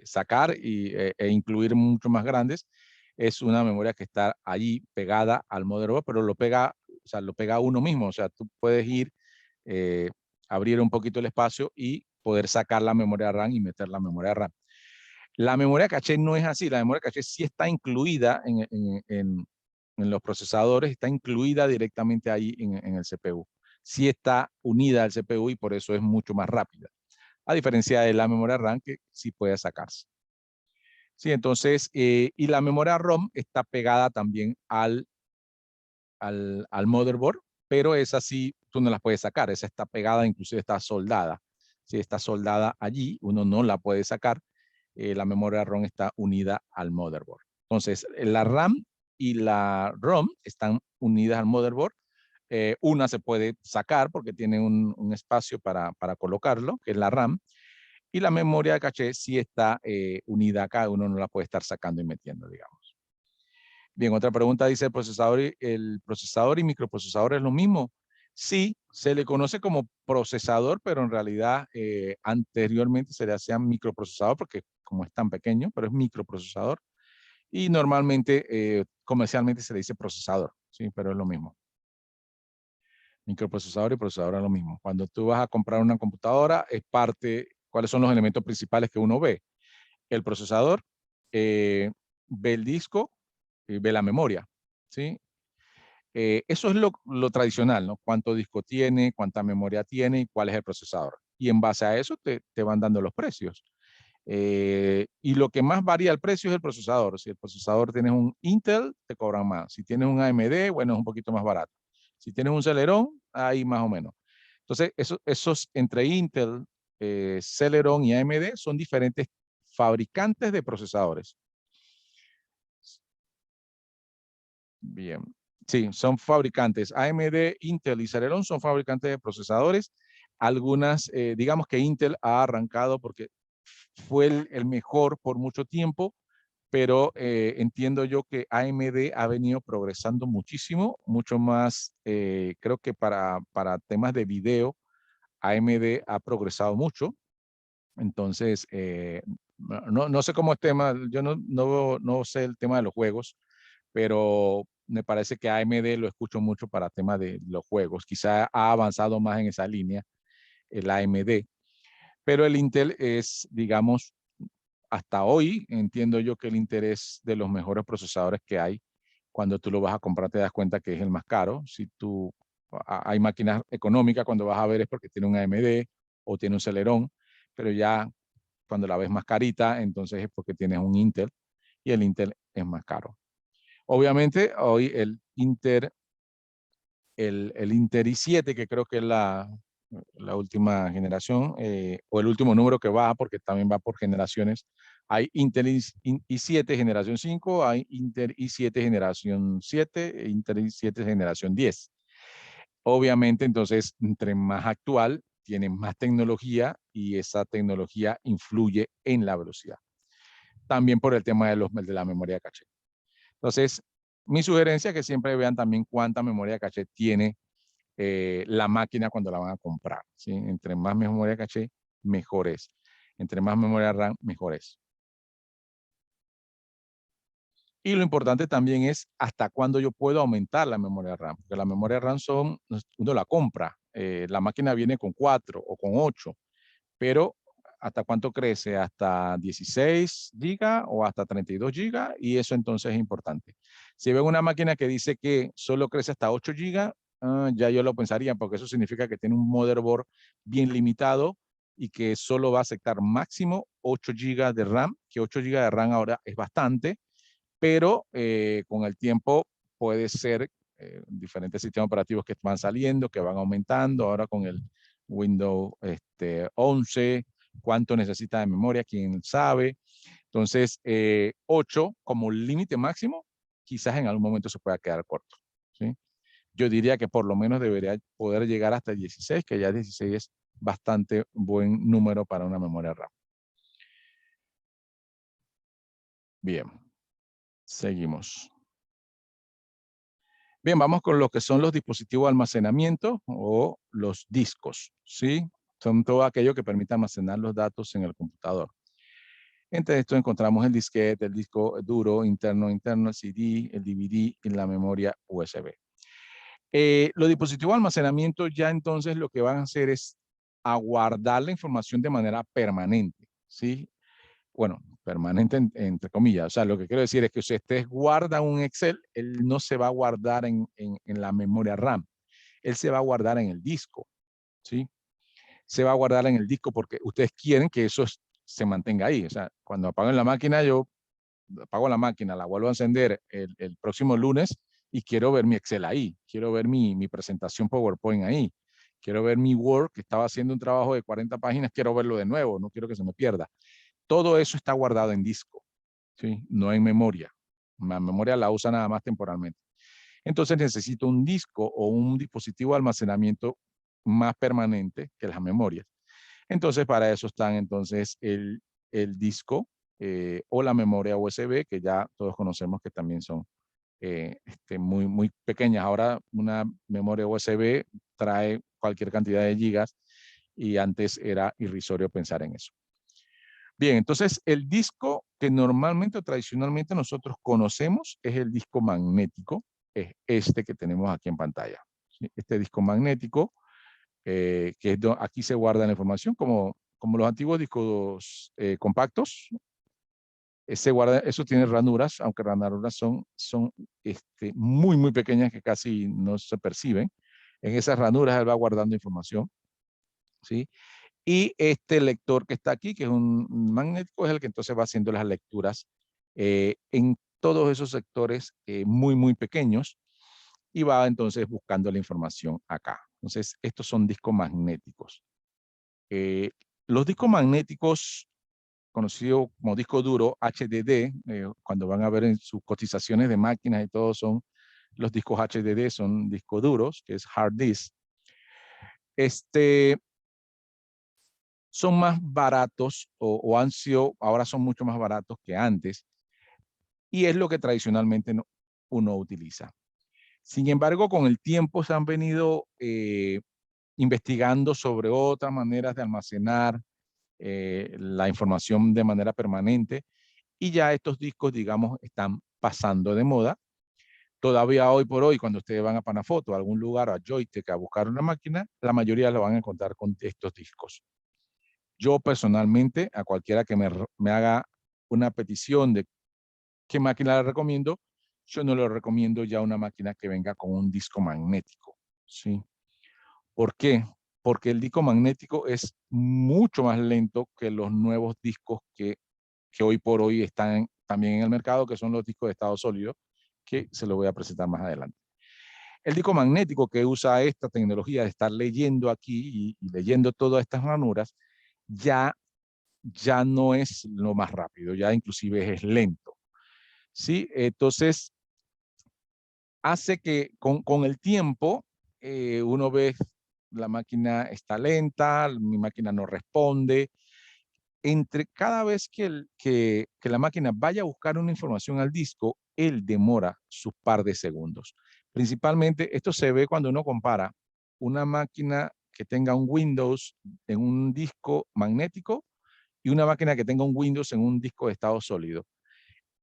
sacar e incluir mucho más grandes. Es una memoria que está allí pegada al motherboard, pero lo pega, o sea, lo pega uno mismo. O sea, tú puedes ir, eh, abrir un poquito el espacio y poder sacar la memoria RAM y meter la memoria RAM. La memoria caché no es así. La memoria caché sí está incluida en los procesadores, está incluida directamente ahí en el CPU. Sí está unida al CPU y por eso es mucho más rápida. A diferencia de la memoria RAM que sí puede sacarse. Sí, entonces, y la memoria ROM está pegada también al motherboard, pero esa sí, tú no la puedes sacar. Esa está pegada, inclusive está soldada. Si está soldada allí, uno no la puede sacar. La memoria ROM está unida al motherboard. Entonces, la RAM y la ROM están unidas al motherboard. Una se puede sacar porque tiene un espacio para colocarlo, que es la RAM, y la memoria de caché sí está unida acá, uno no la puede estar sacando y metiendo, digamos. Bien, otra pregunta dice, ¿el procesador y microprocesador es lo mismo? Sí, se le conoce como procesador, pero en realidad anteriormente se le hacía microprocesador porque como es tan pequeño, pero es microprocesador. Y normalmente, comercialmente se le dice procesador, sí, pero es lo mismo. Microprocesador y procesador es lo mismo. Cuando tú vas a comprar una computadora, es parte, ¿cuáles son los elementos principales que uno ve? El procesador, ve el disco, ve la memoria, ¿sí? Eso es lo tradicional, ¿no? Cuánto disco tiene, cuánta memoria tiene y cuál es el procesador. Y en base a eso te van dando los precios. Y lo que más varía el precio es el procesador. Si el procesador tienes un Intel, te cobran más. Si tienes un AMD, bueno, es un poquito más barato. Si tienes un Celeron, ahí más o menos. Entonces, esos entre Intel, Celeron y AMD son diferentes fabricantes de procesadores. Bien. Sí, son fabricantes. AMD, Intel y Celeron son fabricantes de procesadores. Algunas, digamos que Intel ha arrancado porque fue el mejor por mucho tiempo, pero entiendo yo que AMD ha venido progresando muchísimo, mucho más, creo que para temas de video, AMD ha progresado mucho. Entonces, no sé cómo es tema, yo no sé el tema de los juegos, pero me parece que AMD lo escucho mucho para temas de los juegos. Quizá ha avanzado más en esa línea, el AMD, pero el Intel es, digamos, hasta hoy entiendo yo que el Intel es de los mejores procesadores que hay. Cuando tú lo vas a comprar te das cuenta que es el más caro. Si tú Hay máquinas económicas, cuando vas a ver es porque tiene un AMD o tiene un Celeron, pero ya cuando la ves más carita, entonces es porque tienes un Intel y el Intel es más caro. Obviamente, hoy el Intel i7, que creo que es la última generación, o el último número que va, porque también va por generaciones. Hay Intel i7 generación 5, hay Intel i7 generación 7, e Intel i7 generación 10. Obviamente, entonces, entre más actual, tiene más tecnología y esa tecnología influye en la velocidad. También por el tema de la memoria caché. Entonces, mi sugerencia es que siempre vean también cuánta memoria caché tiene la máquina cuando la van a comprar, ¿sí? Entre más memoria caché, mejor es. Entre más memoria RAM, mejor es. Y lo importante también es hasta cuándo yo puedo aumentar la memoria RAM, porque la memoria RAM uno la compra, la máquina viene con 4 o con 8, pero ¿hasta cuánto crece? ¿Hasta 16 GB o hasta 32 GB? Y eso entonces es importante. Si ven una máquina que dice que solo crece hasta 8 GB, ya yo lo pensaría, porque eso significa que tiene un motherboard bien limitado y que solo va a aceptar máximo 8 GB de RAM, que 8 GB de RAM ahora es bastante, pero con el tiempo puede ser diferentes sistemas operativos que van saliendo, que van aumentando, ahora con el Windows 11, cuánto necesita de memoria, quién sabe. Entonces, 8 como límite máximo, quizás en algún momento se pueda quedar corto, ¿sí? Yo diría que por lo menos debería poder llegar hasta 16, que ya 16 es bastante buen número para una memoria RAM. Bien, seguimos. Bien, vamos con lo que son los dispositivos de almacenamiento o los discos, ¿sí? Son todo aquello que permite almacenar los datos en el computador. Entre esto encontramos el disquete, el disco duro, interno, el CD, el DVD y la memoria USB. Los dispositivos de almacenamiento ya entonces lo que van a hacer es aguardar la información de manera permanente, ¿sí? Bueno, permanente entre comillas. O sea, lo que quiero decir es que si usted guarda un Excel, él no se va a guardar en la memoria RAM. Él se va a guardar en el disco, ¿sí? Se va a guardar en el disco porque ustedes quieren que eso se mantenga ahí. O sea, cuando apaguen la máquina, yo apago la máquina, la vuelvo a encender el próximo lunes y quiero ver mi Excel ahí. Quiero ver mi presentación PowerPoint ahí. Quiero ver mi Word, que estaba haciendo un trabajo de 40 páginas, quiero verlo de nuevo, no quiero que se me pierda. Todo eso está guardado en disco, ¿sí? No en memoria. La memoria la usa nada más temporalmente. Entonces necesito un disco o un dispositivo de almacenamiento más permanente que las memorias. Entonces para eso están entonces el disco o la memoria USB, que ya todos conocemos que también son muy, muy pequeñas. Ahora una memoria USB trae cualquier cantidad de gigas y antes era irrisorio pensar en eso. Bien, entonces el disco que normalmente o tradicionalmente nosotros conocemos es el disco magnético, es este que tenemos aquí en pantalla. ¿Sí? Este disco magnético, que es aquí se guarda la información, como los antiguos discos compactos, eso tiene ranuras, aunque las ranuras son muy, muy pequeñas que casi no se perciben. En esas ranuras él va guardando información, ¿sí? Y este lector que está aquí, que es un magnético, es el que entonces va haciendo las lecturas en todos esos sectores muy, muy pequeños y va entonces buscando la información acá. Entonces, estos son discos magnéticos. Los discos magnéticos, conocidos como disco duro, HDD, cuando van a ver en sus cotizaciones de máquinas y todo, son los discos HDD, son discos duros, que es hard disk. Son más baratos o han sido, ahora son mucho más baratos que antes y es lo que tradicionalmente uno utiliza. Sin embargo, con el tiempo se han venido investigando sobre otras maneras de almacenar la información de manera permanente y ya estos discos, digamos, están pasando de moda. Todavía hoy por hoy, cuando ustedes van a Panafoto, a algún lugar, a Joytech, a buscar una máquina, la mayoría lo van a encontrar con estos discos. Yo personalmente, a cualquiera que me haga una petición de qué máquina le recomiendo, yo no le recomiendo ya una máquina que venga con un disco magnético. ¿sí? ¿Por qué? Porque el disco magnético es mucho más lento que los nuevos discos que hoy por hoy están también en el mercado, que son los discos de estado sólido, que se los voy a presentar más adelante. El disco magnético que usa esta tecnología de estar leyendo aquí y leyendo todas estas ranuras, ya no es lo más rápido, ya inclusive es lento. ¿Sí? Entonces, hace que con el tiempo uno ve la máquina está lenta, mi máquina no responde. Entre cada vez que la máquina vaya a buscar una información al disco, él demora su par de segundos. Principalmente esto se ve cuando uno compara una máquina que tenga un Windows en un disco magnético y una máquina que tenga un Windows en un disco de estado sólido.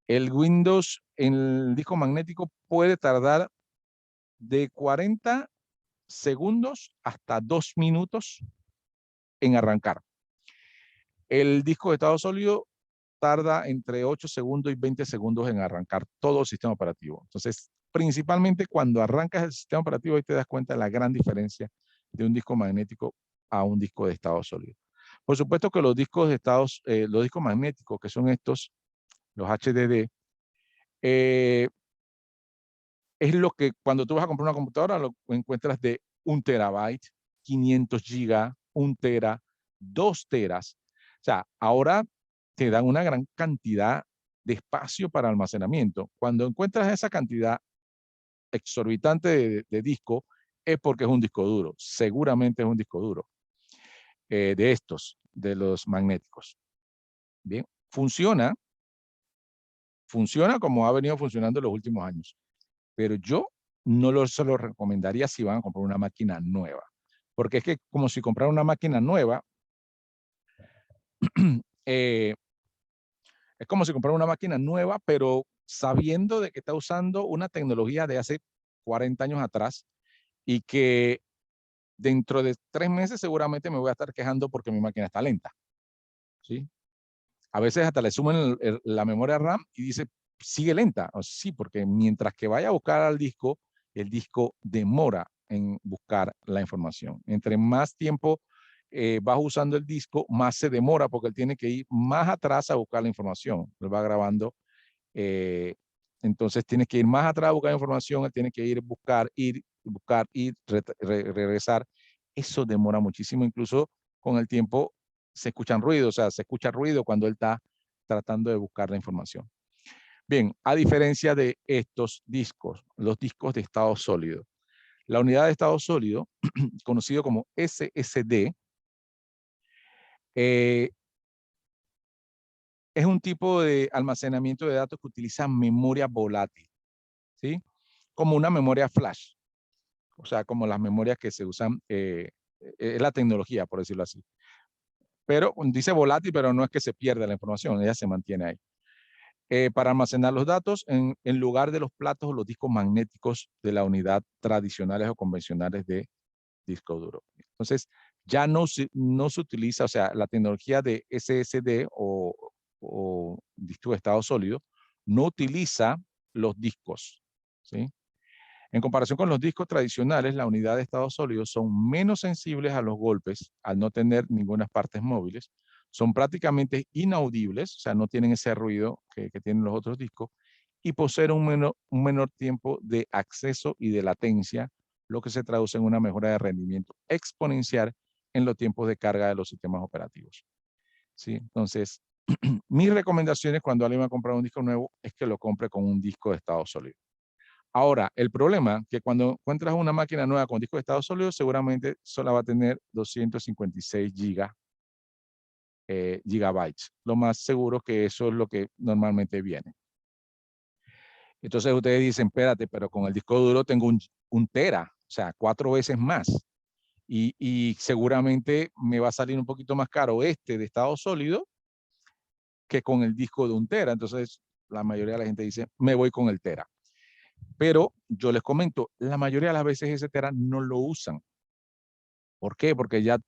El Windows en el disco magnético puede tardar de 40 segundos hasta 2 minutos en arrancar. El disco de estado sólido tarda entre 8 segundos y 20 segundos en arrancar todo el sistema operativo. Entonces, principalmente cuando arrancas el sistema operativo, ahí te das cuenta de la gran diferencia de un disco magnético a un disco de estado sólido. Por supuesto que los discos de los discos magnéticos, que son estos, los HDD, es lo que cuando tú vas a comprar una computadora lo encuentras de 1 terabyte, 500 gigas, 1 tera, 2 teras. O sea, ahora te dan una gran cantidad de espacio para almacenamiento. Cuando encuentras esa cantidad exorbitante de disco, es porque es un disco duro. Seguramente es un disco duro de estos, de los magnéticos. Bien, funciona como ha venido funcionando en los últimos años. Pero yo no se lo recomendaría si van a comprar una máquina nueva. Porque es que como si comprara una máquina nueva, es como si comprara una máquina nueva, pero sabiendo de que está usando una tecnología de hace 40 años atrás y que dentro de 3 meses seguramente me voy a estar quejando porque mi máquina está lenta. ¿Sí? A veces hasta le suman la memoria RAM y dice, sigue lenta. O sí, porque mientras que vaya a buscar al disco, el disco demora en buscar la información. Entre más tiempo vas usando el disco, más se demora porque él tiene que ir más atrás a buscar la información. Él va grabando. Entonces tiene que ir más atrás a buscar información, él tiene que buscar, regresar. Eso demora muchísimo. Incluso con el tiempo se escuchan ruidos, o sea, se escucha ruido cuando él está tratando de buscar la información. Bien, a diferencia de estos discos, los discos de estado sólido. La unidad de estado sólido, conocido como SSD, es un tipo de almacenamiento de datos que utiliza memoria volátil, ¿sí? Como una memoria flash, o sea, como las memorias que se usan, es la tecnología, por decirlo así. Pero dice volátil, pero no es que se pierda la información, ella se mantiene ahí. Para almacenar los datos en lugar de los platos o los discos magnéticos de la unidad tradicionales o convencionales de disco duro. Entonces, ya no se utiliza, o sea, la tecnología de SSD o disco de estado sólido no utiliza los discos, ¿sí? En comparación con los discos tradicionales, la unidad de estado sólido son menos sensibles a los golpes al no tener ninguna partes móviles, son prácticamente inaudibles, o sea, no tienen ese ruido que tienen los otros discos, y poseen un menor tiempo de acceso y de latencia, lo que se traduce en una mejora de rendimiento exponencial en los tiempos de carga de los sistemas operativos. ¿Sí? Entonces, mis recomendaciones cuando alguien va a comprar un disco nuevo es que lo compre con un disco de estado sólido. Ahora, el problema es que cuando encuentras una máquina nueva con disco de estado sólido, seguramente solo va a tener 256 gigabytes. Lo más seguro que eso es lo que normalmente viene. Entonces ustedes dicen, espérate, pero con el disco duro tengo un tera, o sea, 4 veces más. Y seguramente me va a salir un poquito más caro este de estado sólido que con el disco de 1 tera. Entonces, la mayoría de la gente dice, me voy con el tera. Pero yo les comento, la mayoría de las veces ese tera no lo usan. ¿Por qué? Porque ya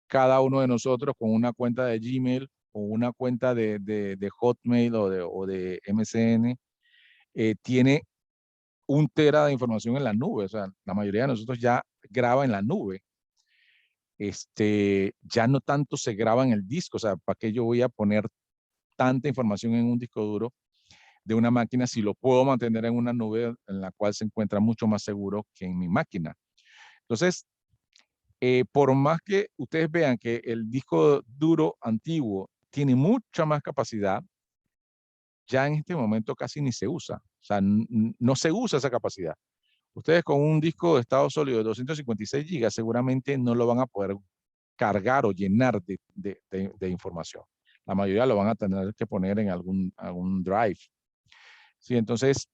cada uno de nosotros con una cuenta de Gmail o una cuenta de Hotmail o de MSN tiene 1 tera de información en la nube. O sea, la mayoría de nosotros ya graba en la nube. Ya no tanto se graba en el disco, o sea, ¿para qué yo voy a poner tanta información en un disco duro de una máquina si lo puedo mantener en una nube en la cual se encuentra mucho más seguro que en mi máquina? Entonces, por más que ustedes vean que el disco duro antiguo tiene mucha más capacidad, ya en este momento casi ni se usa. O sea, no se usa esa capacidad. Ustedes con un disco de estado sólido de 256 gigas seguramente no lo van a poder cargar o llenar de información. La mayoría lo van a tener que poner en algún drive. Sí, entonces,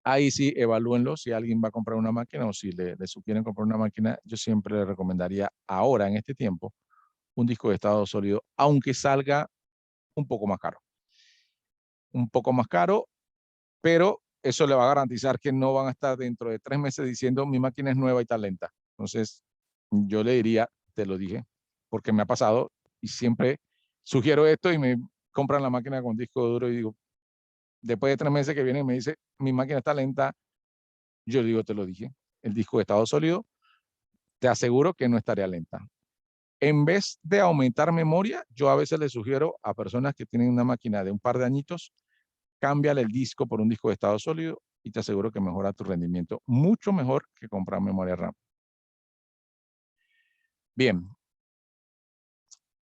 ahí sí, evalúenlo. Si alguien va a comprar una máquina o si le sugieren comprar una máquina, yo siempre le recomendaría ahora, en este tiempo, un disco de estado sólido, aunque salga un poco más caro. Un poco más caro, pero eso le va a garantizar que no van a estar dentro de 3 meses diciendo mi máquina es nueva y está lenta. Entonces, yo le diría, te lo dije, porque me ha pasado y siempre sugiero esto y me compran la máquina con disco duro y digo, después de 3 meses que viene y me dice, mi máquina está lenta, yo digo, te lo dije, el disco de estado sólido, te aseguro que no estaría lenta. En vez de aumentar memoria, yo a veces le sugiero a personas que tienen una máquina de un par de añitos, cámbiale el disco por un disco de estado sólido y te aseguro que mejora tu rendimiento mucho mejor que comprar memoria RAM. Bien,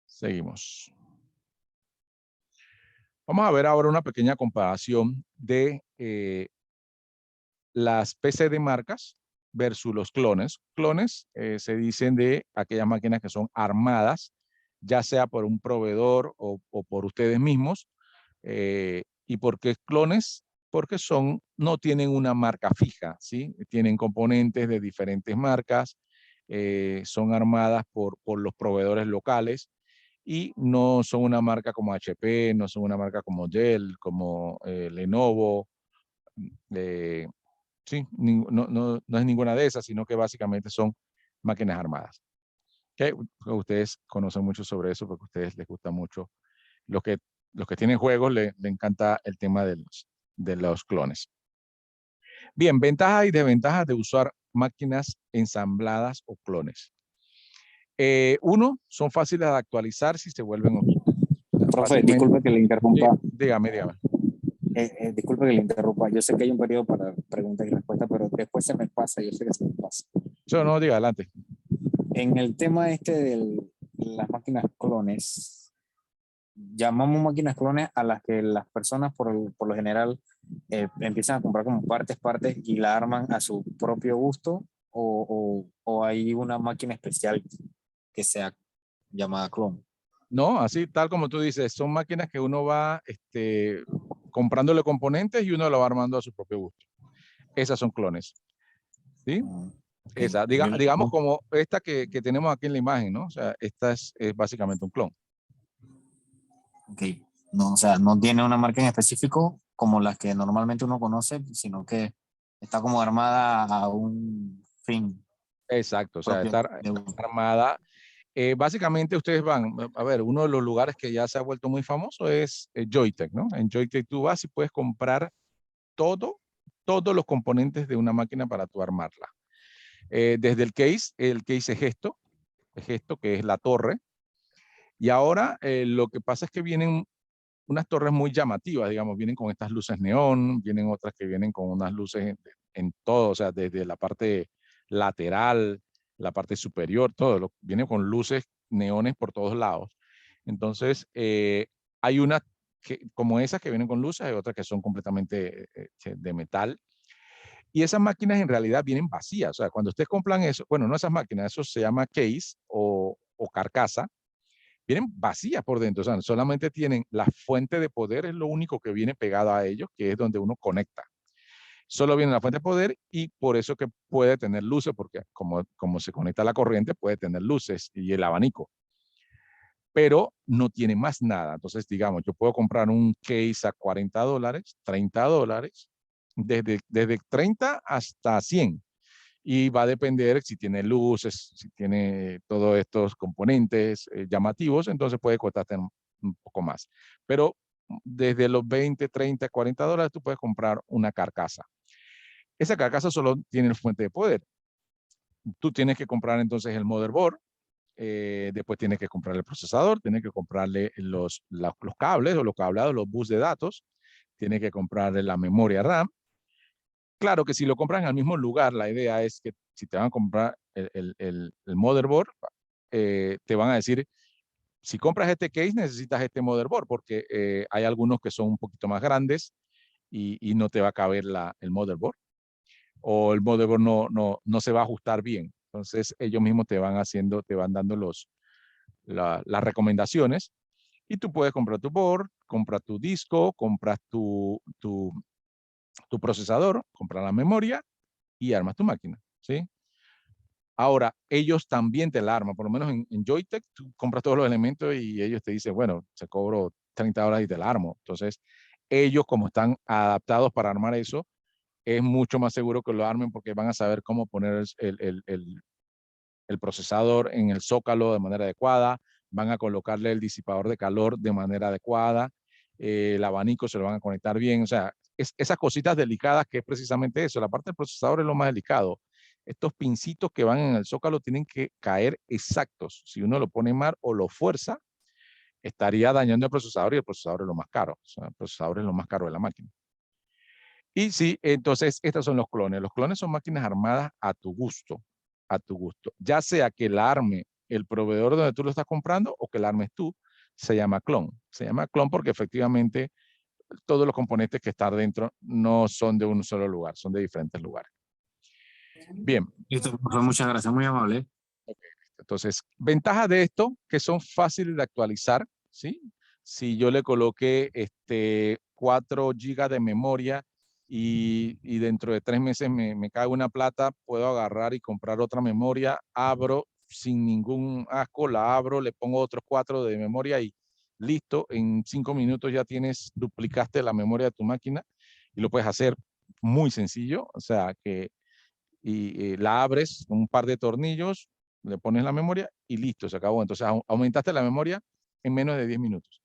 seguimos. Vamos a ver ahora una pequeña comparación de las PC de marcas versus los clones. Clones se dicen de aquellas máquinas que son armadas, ya sea por un proveedor o por ustedes mismos. ¿Y por qué clones? Porque no tienen una marca fija, ¿sí? Tienen componentes de diferentes marcas, son armadas por los proveedores locales y no son una marca como HP, no son una marca como Dell, como Lenovo. eh, sí, no es ninguna de esas, sino que básicamente son máquinas armadas. ¿Okay? Ustedes conocen mucho sobre eso porque a ustedes les gusta mucho. Los que, los que tienen juegos les encanta el tema de los clones. Bien, ventajas y desventajas de usar máquinas ensambladas o clones. Uno, son fáciles de actualizar si se vuelven obsoletas. Profe, disculpe que le interrumpa. Dígame. Disculpe que le interrumpa. Yo sé que hay un periodo para preguntas y respuestas, pero después se me pasa. Yo sé que se me pasa. Yo no, diga adelante. En el tema este de las máquinas clones, llamamos máquinas clones a las que las personas por lo general empiezan a comprar como partes y la arman a su propio gusto o hay una máquina especial que sea llamada clon. No, así tal como tú dices, son máquinas que uno va comprándole componentes y uno lo va armando a su propio gusto. Esas son clones. ¿Sí? Okay. Esa, digamos como esta que tenemos aquí en la imagen, ¿no? O sea, esta es básicamente un clon. Ok. No, o sea, no tiene una marca en específico como las que normalmente uno conoce, sino que está como armada a un fin Exacto, o sea, propio está armada. Básicamente ustedes van, a ver, uno de los lugares que ya se ha vuelto muy famoso es Joytech, ¿no? En Joytech tú vas y puedes comprar todos los componentes de una máquina para tú armarla. Desde el case es esto que es la torre. Y ahora lo que pasa es que vienen unas torres muy llamativas, digamos, vienen con estas luces neón, vienen otras que vienen con unas luces en todo, o sea, desde la parte lateral, la parte superior, todo, viene con luces neones por todos lados. Entonces, hay unas como esas que vienen con luces, hay otras que son completamente de metal. Y esas máquinas en realidad vienen vacías, o sea, cuando ustedes compran eso, bueno, no esas máquinas, eso se llama case o carcasa, vienen vacías por dentro, o sea, solamente tienen la fuente de poder, es lo único que viene pegado a ellos, que es donde uno conecta. Solo viene la fuente de poder y por eso que puede tener luces, porque como se conecta a la corriente, puede tener luces y el abanico. Pero no tiene más nada. Entonces, digamos, yo puedo comprar un case a $40, $30, desde 30 hasta 100. Y va a depender si tiene luces, si tiene todos estos componentes llamativos, entonces puede costarte un poco más. Pero desde los 20, 30, $40 tú puedes comprar una carcasa. Esa carcasa solo tiene fuente de poder. tú tienes que comprar entonces el motherboard, después tienes que comprar el procesador, tienes que comprarle los cables o los cableados, los bus de datos, tienes que comprarle la memoria RAM. Claro que si lo compran al mismo lugar, la idea es que si te van a comprar el motherboard, te van a decir, si compras este case necesitas este motherboard, porque hay algunos que son un poquito más grandes y no te va a caber el motherboard, o el motherboard no se va a ajustar bien. Entonces ellos mismos te van dando las recomendaciones y tú puedes comprar tu board, comprar tu disco, compras tu procesador, compras la memoria y armas tu máquina, ¿sí? Ahora, ellos también te la arman, por lo menos en Joytech, tú compras todos los elementos y ellos te dicen, bueno, se cobro $30 y te la armo. Entonces, ellos como están adaptados para armar eso, es mucho más seguro que lo armen porque van a saber cómo poner el procesador en el zócalo de manera adecuada, van a colocarle el disipador de calor de manera adecuada, el abanico se lo van a conectar bien, o sea, esas cositas delicadas que es precisamente eso, la parte del procesador es lo más delicado. Estos pincitos que van en el zócalo tienen que caer exactos. Si uno lo pone mal o lo fuerza, estaría dañando el procesador y el procesador es lo más caro. O sea, el procesador es lo más caro de la máquina. Y sí, entonces estos son los clones. Los clones son máquinas armadas a tu gusto, a tu gusto. Ya sea que la arme el proveedor donde tú lo estás comprando o que la armes tú, se llama clon. Se llama clon porque efectivamente todos los componentes que están dentro no son de un solo lugar, son de diferentes lugares. Bien. Listo, profesor, muchas gracias, muy amable. Entonces, ventajas de esto que son fáciles de actualizar, ¿sí? Si yo le coloqué 4 GB de memoria y dentro de 3 meses me cae una plata, puedo agarrar y comprar otra memoria, abro sin ningún asco, la abro, le pongo otros 4 de memoria y listo, en 5 minutos ya duplicaste la memoria de tu máquina y lo puedes hacer muy sencillo, o sea que la abres con un par de tornillos, le pones la memoria y listo, se acabó. Entonces aumentaste la memoria en menos de 10 minutos.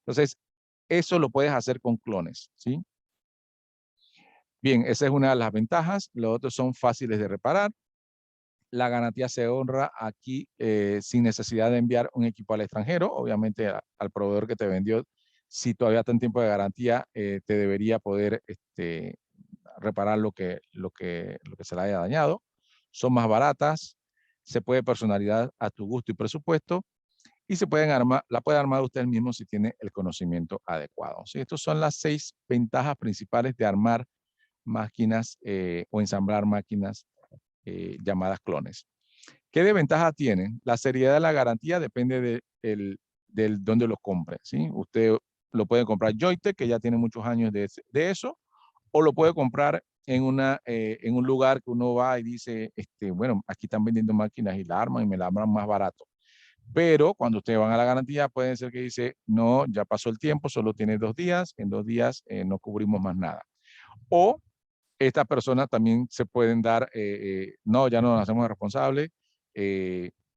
Entonces, eso lo puedes hacer con clones, ¿sí? Bien, esa es una de las ventajas. Los otros son fáciles de reparar. La garantía se honra aquí sin necesidad de enviar un equipo al extranjero. Obviamente al proveedor que te vendió, si todavía está en tiempo de garantía, te debería poder reparar lo que se le haya dañado. Son más baratas, se puede personalizar a tu gusto y presupuesto y la puede armar usted mismo si tiene el conocimiento adecuado. ¿Sí? Estas son las 6 ventajas principales de armar máquinas o ensamblar máquinas llamadas clones. ¿Qué desventaja tienen? La seriedad de la garantía depende del dónde lo compre. ¿Sí? Usted lo puede comprar Joytech, que ya tiene muchos años de eso, o lo puede comprar en un lugar que uno va y dice, bueno, aquí están vendiendo máquinas y la arman y me la arman más barato. Pero cuando ustedes van a la garantía, puede ser que dice, no, ya pasó el tiempo, solo tiene 2 días, en 2 días no cubrimos más nada. O estas personas también se pueden dar, no, ya no nos hacemos responsables,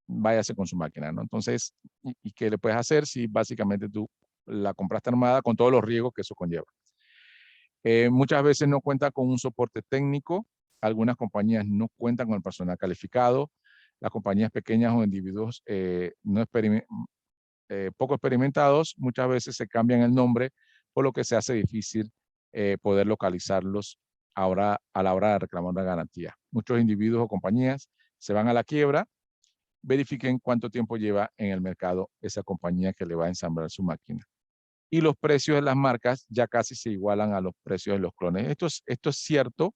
váyase con su máquina, ¿no? Entonces, ¿y qué le puedes hacer si básicamente tú la compraste armada con todos los riesgos que eso conlleva? Muchas veces no cuenta con un soporte técnico, algunas compañías no cuentan con el personal calificado, las compañías pequeñas o individuos poco experimentados, muchas veces se cambian el nombre, por lo que se hace difícil poder localizarlos ahora a la hora de reclamar una garantía. Muchos individuos o compañías se van a la quiebra, verifiquen cuánto tiempo lleva en el mercado esa compañía que le va a ensamblar su máquina. Y los precios de las marcas ya casi se igualan a los precios de los clones. Esto es cierto,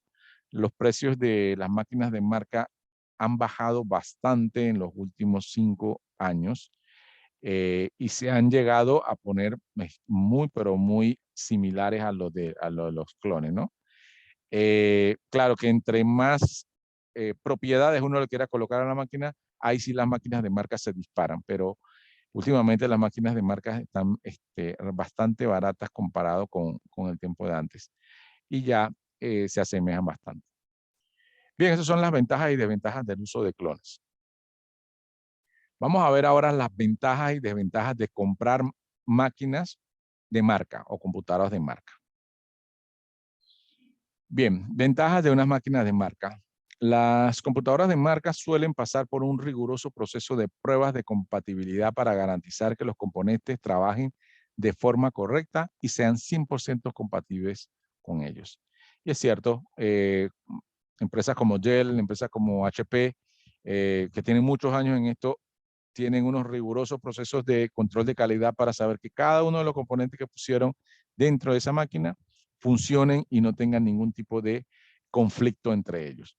los precios de las máquinas de marca han bajado bastante en los últimos 5 años y se han llegado a poner muy, pero muy similares a los de los clones, ¿no? Claro que entre más propiedades uno le quiera colocar a la máquina, ahí sí las máquinas de marca se disparan, pero últimamente las máquinas de marca están bastante baratas comparado con el tiempo de antes y ya se asemejan bastante. Bien, esas son las ventajas y desventajas del uso de clones. Vamos a ver ahora las ventajas y desventajas de comprar máquinas de marca o computadoras de marca. Bien, ventajas de unas máquinas de marca. Las computadoras de marca suelen pasar por un riguroso proceso de pruebas de compatibilidad para garantizar que los componentes trabajen de forma correcta y sean 100% compatibles con ellos. Y es cierto, empresas como Dell, empresas como HP, que tienen muchos años en esto, tienen unos rigurosos procesos de control de calidad para saber que cada uno de los componentes que pusieron dentro de esa máquina funcionen y no tengan ningún tipo de conflicto entre ellos.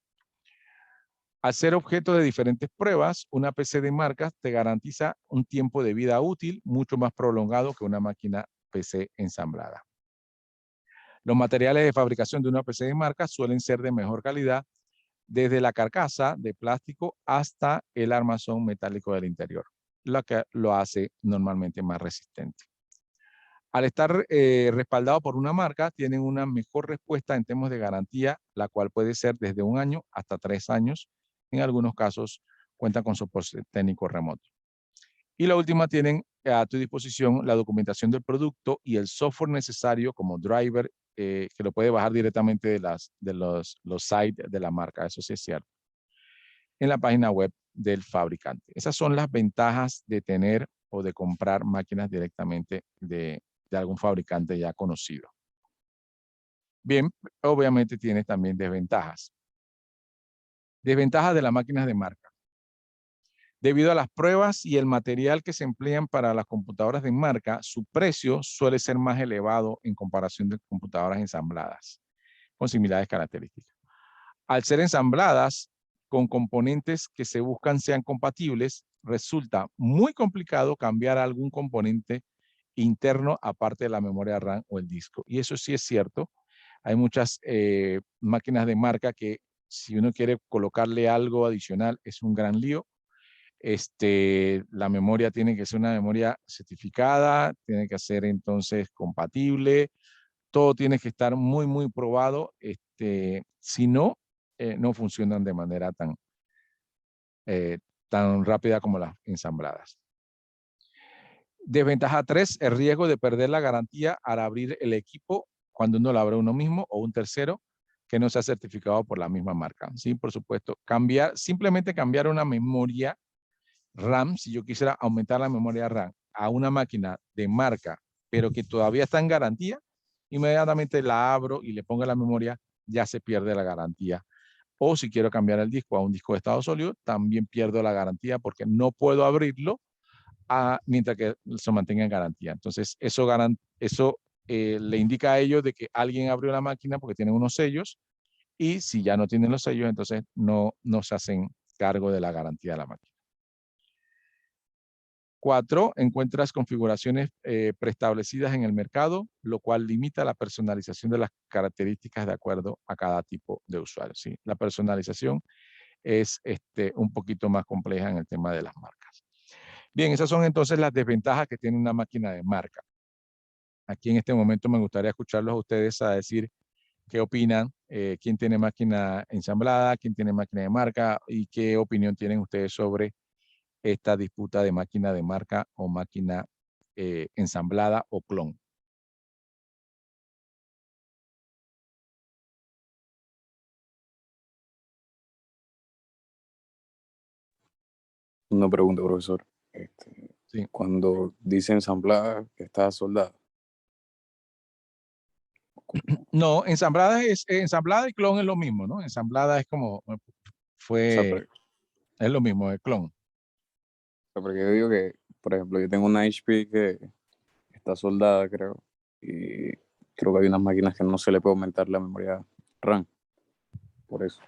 Al ser objeto de diferentes pruebas, una PC de marca te garantiza un tiempo de vida útil mucho más prolongado que una máquina PC ensamblada. Los materiales de fabricación de una PC de marca suelen ser de mejor calidad, desde la carcasa de plástico hasta el armazón metálico del interior, lo que lo hace normalmente más resistente. Al estar respaldado por una marca, tienen una mejor respuesta en temas de garantía, la cual puede ser desde 1 año hasta 3 años. En algunos casos cuentan con soporte técnico remoto. Y la última, tienen a tu disposición la documentación del producto y el software necesario como driver, que lo puede bajar directamente de los sites de la marca. Eso sí es cierto. En la página web del fabricante. Esas son las ventajas de tener o de comprar máquinas directamente de algún fabricante ya conocido. Bien, obviamente tiene también desventajas. Desventajas de las máquinas de marca. Debido a las pruebas y el material que se emplean para las computadoras de marca, su precio suele ser más elevado en comparación de computadoras ensambladas con similares características. Al ser ensambladas con componentes que se buscan sean compatibles, resulta muy complicado cambiar algún componente interno aparte de la memoria RAM o el disco. Y eso sí es cierto. Hay muchas máquinas de marca que si uno quiere colocarle algo adicional es un gran lío. La memoria tiene que ser una memoria certificada, tiene que ser entonces compatible, todo tiene que estar muy, muy probado. Si no, no funcionan de manera tan rápida como las ensambladas. Desventaja 3, el riesgo de perder la garantía al abrir el equipo cuando uno lo abre uno mismo o un tercero que no sea certificado por la misma marca. Sí, por supuesto, simplemente cambiar una memoria RAM, si yo quisiera aumentar la memoria RAM a una máquina de marca, pero que todavía está en garantía, inmediatamente la abro y le pongo la memoria, ya se pierde la garantía. O si quiero cambiar el disco a un disco de estado sólido, también pierdo la garantía porque no puedo abrirlo mientras que se mantenga en garantía. Entonces, eso le indica a ellos de que alguien abrió la máquina porque tienen unos sellos, y si ya no tienen los sellos, entonces no se hacen cargo de la garantía de la máquina. 4, encuentras configuraciones preestablecidas en el mercado, lo cual limita la personalización de las características de acuerdo a cada tipo de usuario. ¿Sí? La personalización es un poquito más compleja en el tema de las marcas. Bien, esas son entonces las desventajas que tiene una máquina de marca. Aquí en este momento me gustaría escucharlos a ustedes a decir qué opinan, quién tiene máquina ensamblada, quién tiene máquina de marca y qué opinión tienen ustedes sobre esta disputa de máquina de marca o máquina ensamblada o clon. Una pregunta, profesor. Sí. Cuando dice ensamblada, está soldada. No, ensamblada ensamblada y clon es lo mismo, ¿no? Ensamblada es como es lo mismo, el clon. Porque yo digo que, por ejemplo, yo tengo una HP que está soldada, creo, y creo que hay unas máquinas que no se le puede aumentar la memoria RAM, por eso.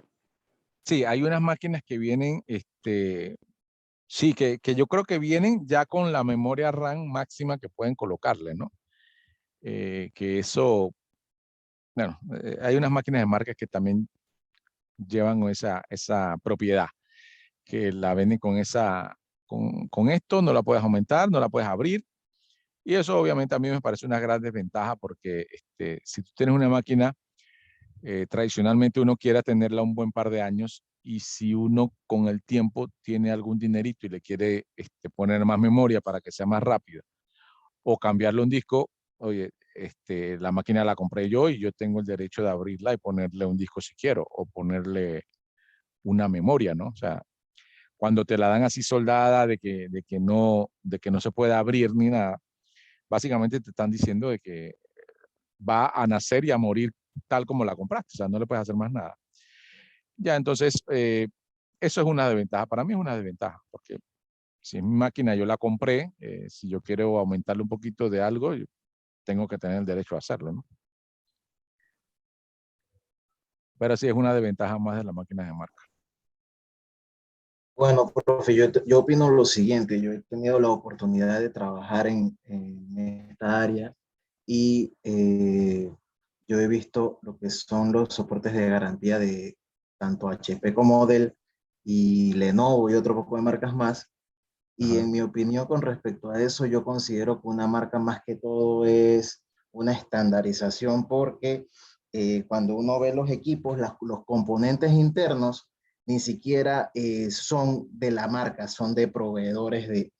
Sí, hay unas máquinas que vienen, sí, que yo creo que vienen ya con la memoria RAM máxima que pueden colocarle, ¿no? Que eso, bueno, hay unas máquinas de marcas que también llevan esa propiedad, que la venden con con esto, no la puedes aumentar, no la puedes abrir. Y eso obviamente a mí me parece una gran desventaja porque si tú tienes una máquina, tradicionalmente uno quiere tenerla un buen par de años, y si uno con el tiempo tiene algún dinerito y le quiere poner más memoria para que sea más rápida o cambiarle un disco, oye, la máquina la compré yo y yo tengo el derecho de abrirla y ponerle un disco si quiero, o ponerle una memoria, ¿no? O sea, cuando te la dan así soldada de que no se puede abrir ni nada, básicamente te están diciendo de que va a nacer y a morir tal como la compraste, o sea, no le puedes hacer más nada. Ya, entonces, eso es una desventaja. Para mí es una desventaja, porque si es mi máquina, yo la compré, si yo quiero aumentarle un poquito de algo, yo tengo que tener el derecho a hacerlo, ¿no? Pero sí es una desventaja más de las máquinas de marca. Bueno, profe, yo opino lo siguiente, yo he tenido la oportunidad de trabajar en esta área y yo he visto lo que son los soportes de garantía de tanto HP como Dell y Lenovo y otro poco de marcas más. Y Ajá. en mi opinión con respecto a eso, yo considero que una marca más que todo es una estandarización porque cuando uno ve los equipos, los componentes internos ni siquiera son de la marca, son de proveedores de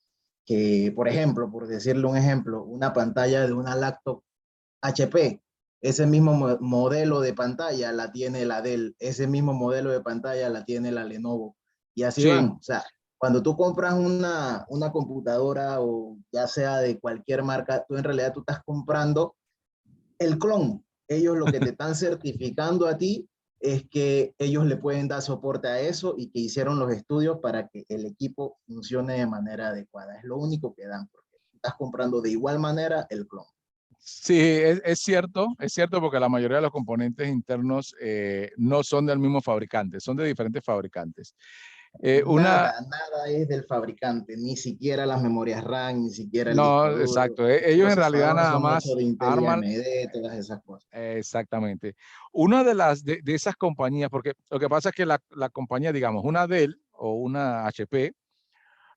que, por ejemplo, por decirle un ejemplo, una pantalla de una laptop HP, ese mismo modelo de pantalla la tiene la Dell, ese mismo modelo de pantalla la tiene la Lenovo. Y así Sí, van. O sea, cuando tú compras una computadora o ya sea de cualquier marca, tú en realidad tú estás comprando el clon. Ellos lo que te están certificando a ti es que ellos le pueden dar soporte a eso y que hicieron los estudios para que el equipo funcione de manera adecuada. Es lo único que dan, porque estás comprando de igual manera el clon. sí, es cierto porque la mayoría de los componentes internos no son del mismo fabricante, son de diferentes fabricantes. Una, Nada es del fabricante, ni siquiera las memorias RAM, ni siquiera el disco no, duro. exacto, Los ellos en realidad procesadores nada son hechos más de Intel y arman, AMD, todas esas cosas. exactamente. Una de esas compañías, porque lo que pasa es que la compañía, digamos, una Dell o una HP,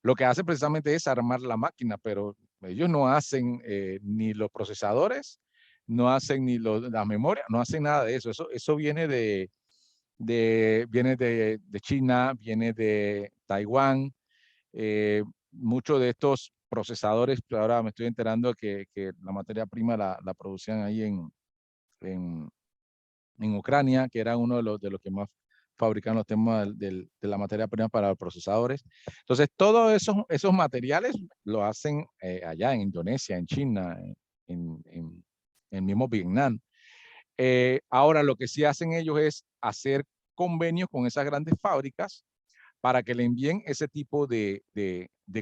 lo que hace precisamente es armar la máquina, pero ellos no hacen ni los procesadores, no hacen ni las memorias, no hacen nada de eso. Eso viene viene de China, viene de Taiwán. Muchos de estos procesadores, ahora me estoy enterando que la materia prima la producían ahí en, en Ucrania, que era uno de los que más fabrican los temas de la materia prima para los procesadores. Entonces, todos esos materiales lo hacen allá en Indonesia, en China, en el mismo Vietnam. Ahora, lo que sí hacen ellos es hacer convenios con esas grandes fábricas para que le envíen ese tipo de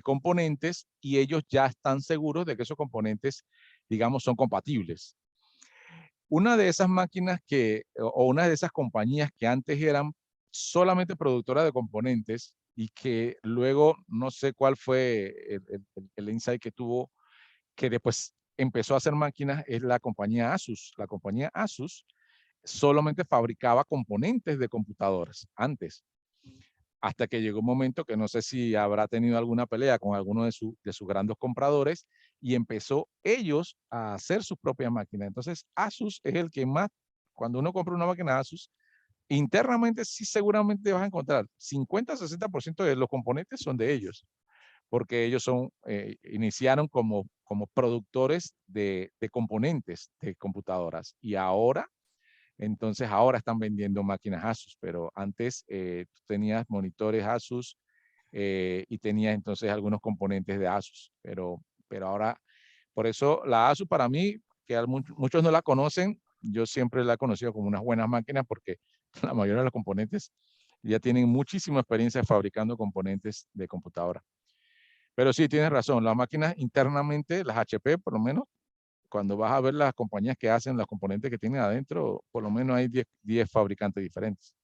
componentes y ellos ya están seguros de que esos componentes, digamos, son compatibles. Una de esas máquinas o una de esas compañías que antes eran solamente productoras de componentes y que luego no sé cuál fue el insight que tuvo, que después empezó a hacer máquinas, es la compañía Asus. La compañía Asus solamente fabricaba componentes de computadoras antes, hasta que llegó un momento que no sé si habrá tenido alguna pelea con alguno de sus grandes compradores y empezó ellos a hacer sus propias máquinas. Entonces, Asus es el que más, cuando uno compra una máquina Asus, internamente sí seguramente vas a encontrar 50-60% de los componentes son de ellos, porque ellos iniciaron como productores de componentes de computadoras y ahora están vendiendo máquinas Asus, pero antes tú tenías monitores Asus y tenías entonces algunos componentes de Asus, pero ahora, por eso la Asus para mí, que muchos no la conocen, yo siempre la he conocido como unas buenas máquinas porque la mayoría de los componentes ya tienen muchísima experiencia fabricando componentes de computadora. Pero sí, tienes razón, las máquinas internamente, las HP por lo menos, cuando vas a ver las compañías que hacen los componentes que tienen adentro, por lo menos hay 10 fabricantes diferentes.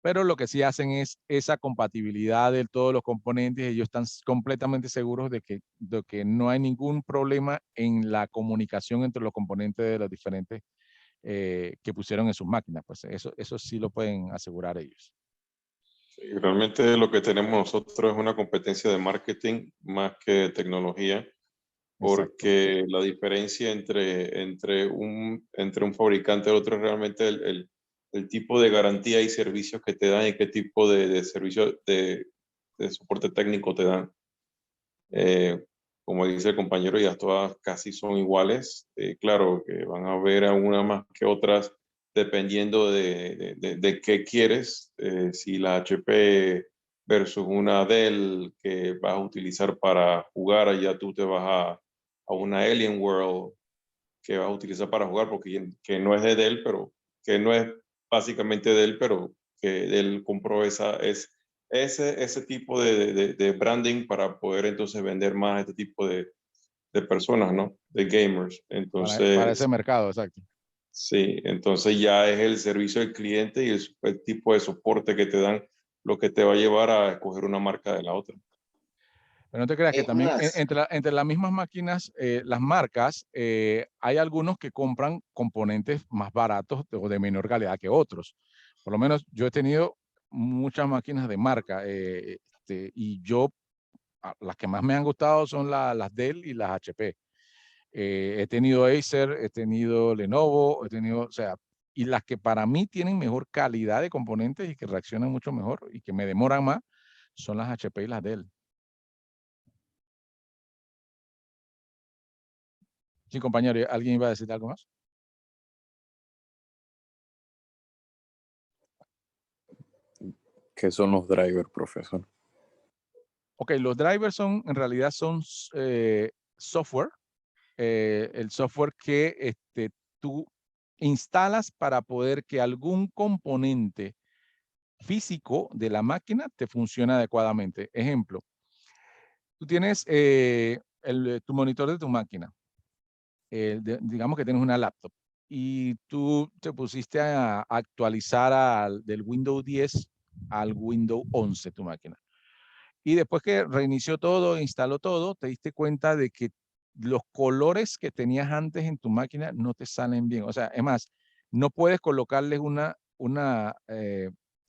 Pero lo que sí hacen es esa compatibilidad de todos los componentes. Ellos están completamente seguros de que no hay ningún problema en la comunicación entre los componentes de los diferentes que pusieron en sus máquinas. Pues eso sí lo pueden asegurar ellos. Sí, realmente lo que tenemos nosotros es una competencia de marketing más que de tecnología, porque la diferencia entre un fabricante y otro es realmente el tipo de garantía y servicios que te dan y qué tipo de servicio de soporte técnico te dan. Como dice el compañero, ya todas casi son iguales. Claro que van a haber algunas más que otras dependiendo de qué quieres, si la HP versus una Dell que vas a utilizar para jugar, allá tú te vas a una Alien World que vas a utilizar para jugar, porque que no es de Dell, pero que no es básicamente Dell, pero que Dell compró ese tipo de branding para poder entonces vender más a este tipo de personas, ¿no? De gamers. Para ese Entonces, mercado, exacto. sí, entonces ya es el servicio al cliente y el tipo de soporte que te dan lo que te va a llevar a escoger una marca de la otra. Pero no te creas que Es también más, entre las mismas máquinas, las marcas, hay algunos que compran componentes más baratos o de menor calidad que otros. Por lo menos yo he tenido muchas máquinas de marca y las que más me han gustado son las Dell y las HP. He tenido Acer, he tenido Lenovo, o sea, y las que para mí tienen mejor calidad de componentes y que reaccionan mucho mejor y que me demoran más son las HP y las Dell. Sí, compañero, ¿alguien iba a decir algo más? ¿Qué son los drivers, profesor? Ok, los drivers en realidad son software, el software que tú instalas para poder que algún componente físico de la máquina te funcione adecuadamente. Ejemplo, tú tienes tu monitor de tu máquina, digamos que tienes una laptop y tú te pusiste a actualizar del Windows 10 al Windows 11 tu máquina. Y después que reinició todo, instaló todo, te diste cuenta de que los colores que tenías antes en tu máquina no te salen bien. O sea, es más, no puedes colocarles una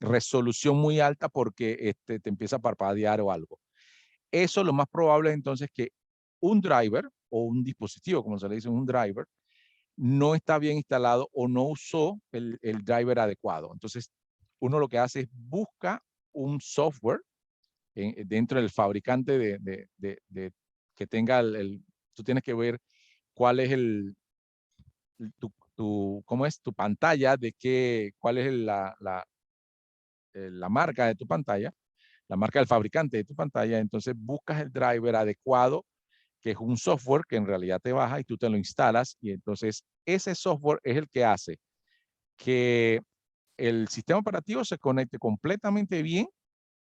resolución muy alta porque te empieza a parpadear o algo. Eso lo más probable es entonces que un driver o un dispositivo, como se le dice, un driver, no está bien instalado o no usó el driver adecuado. Entonces, uno lo que hace es busca un software dentro del fabricante que tenga tú tienes que ver cuál es cómo es tu pantalla, cuál es la marca de tu pantalla, la marca del fabricante de tu pantalla. Entonces buscas el driver adecuado, que es un software que en realidad te baja y tú te lo instalas y entonces ese software es el que hace que el sistema operativo se conecte completamente bien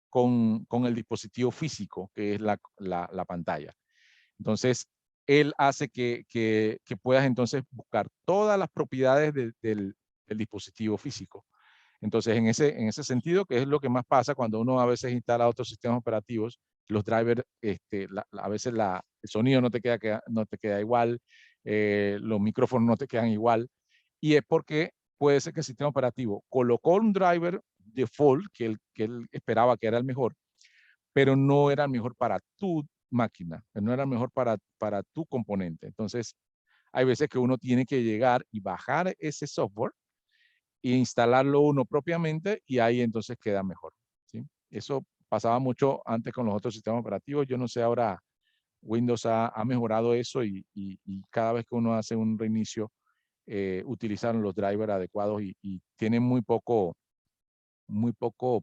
con el dispositivo físico, que es la pantalla. Entonces, él hace que puedas entonces buscar todas las propiedades del dispositivo físico. Entonces, en ese sentido, que es lo que más pasa cuando uno a veces instala otros sistemas operativos, los drivers, a veces el sonido no te queda igual, los micrófonos no te quedan igual, y es porque puede ser que el sistema operativo colocó un driver default que él esperaba que era el mejor, pero no era el mejor para tu máquina, no era el mejor para tu componente. Entonces, hay veces que uno tiene que llegar y bajar ese software e instalarlo uno propiamente y ahí entonces queda mejor, ¿sí? Eso pasaba mucho antes con los otros sistemas operativos. Yo no sé, ahora Windows ha mejorado eso y cada vez que uno hace un reinicio, utilizan los drivers adecuados y tienen muy poco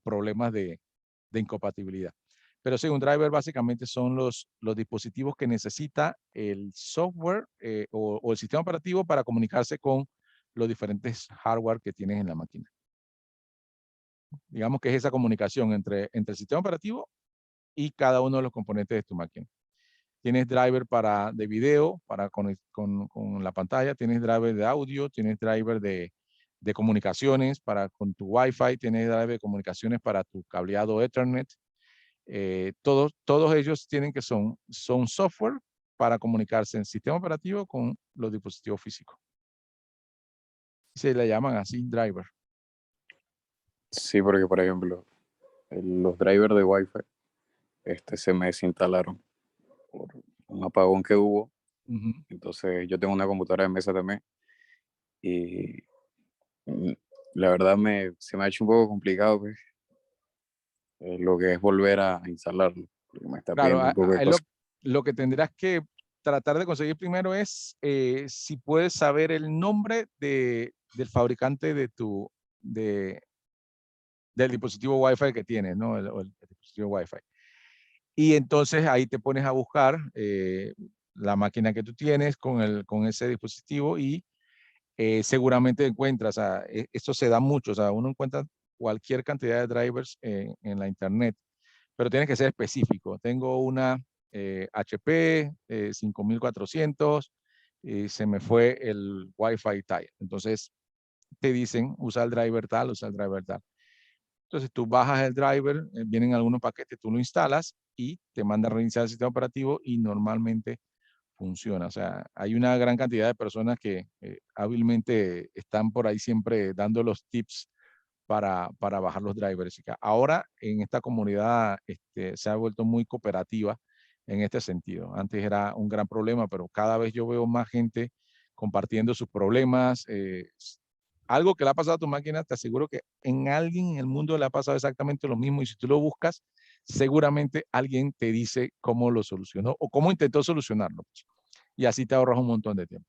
problemas de incompatibilidad. Pero sí, un driver básicamente son los dispositivos que necesita el software o el sistema operativo para comunicarse con los diferentes hardware que tienes en la máquina. Digamos que es esa comunicación entre el sistema operativo y cada uno de los componentes de tu máquina. Tienes driver de video, con la pantalla, tienes driver de audio, tienes driver de comunicaciones con tu Wi-Fi, tienes driver de comunicaciones para tu cableado Ethernet. Todos ellos son software para comunicarse en sistema operativo con los dispositivos físicos. Se le llaman así driver. Sí, porque por ejemplo, los drivers de Wi-Fi se me desinstalaron por un apagón que hubo. Entonces yo tengo una computadora de mesa también y la verdad se me ha hecho un poco complicado pues, lo que es volver a instalarlo, porque me está Claro, pidiendo un poco de ahí cosas. lo que tendrás que tratar de conseguir primero es si puedes saber el nombre del fabricante del dispositivo Wi-Fi que tienes, ¿no? El dispositivo Wi-Fi. Y entonces ahí te pones a buscar la máquina que tú tienes con ese dispositivo y seguramente encuentras, esto se da mucho, o sea, uno encuentra cualquier cantidad de drivers en la internet, pero tienes que ser específico. Tengo una HP 5400 y se me fue el Wi-Fi tal. Entonces te dicen, usa el driver tal, usa el driver tal. Entonces tú bajas el driver, vienen algunos paquetes, tú lo instalas y te manda a reiniciar el sistema operativo y normalmente funciona. O sea, hay una gran cantidad de personas que hábilmente están por ahí siempre dando los tips para bajar los drivers. Ahora en esta comunidad se ha vuelto muy cooperativa en este sentido. Antes era un gran problema, pero cada vez yo veo más gente compartiendo sus problemas. Algo que le ha pasado a tu máquina, te aseguro que en alguien en el mundo le ha pasado exactamente lo mismo y si tú lo buscas, seguramente alguien te dice cómo lo solucionó o cómo intentó solucionarlo. Y así te ahorras un montón de tiempo.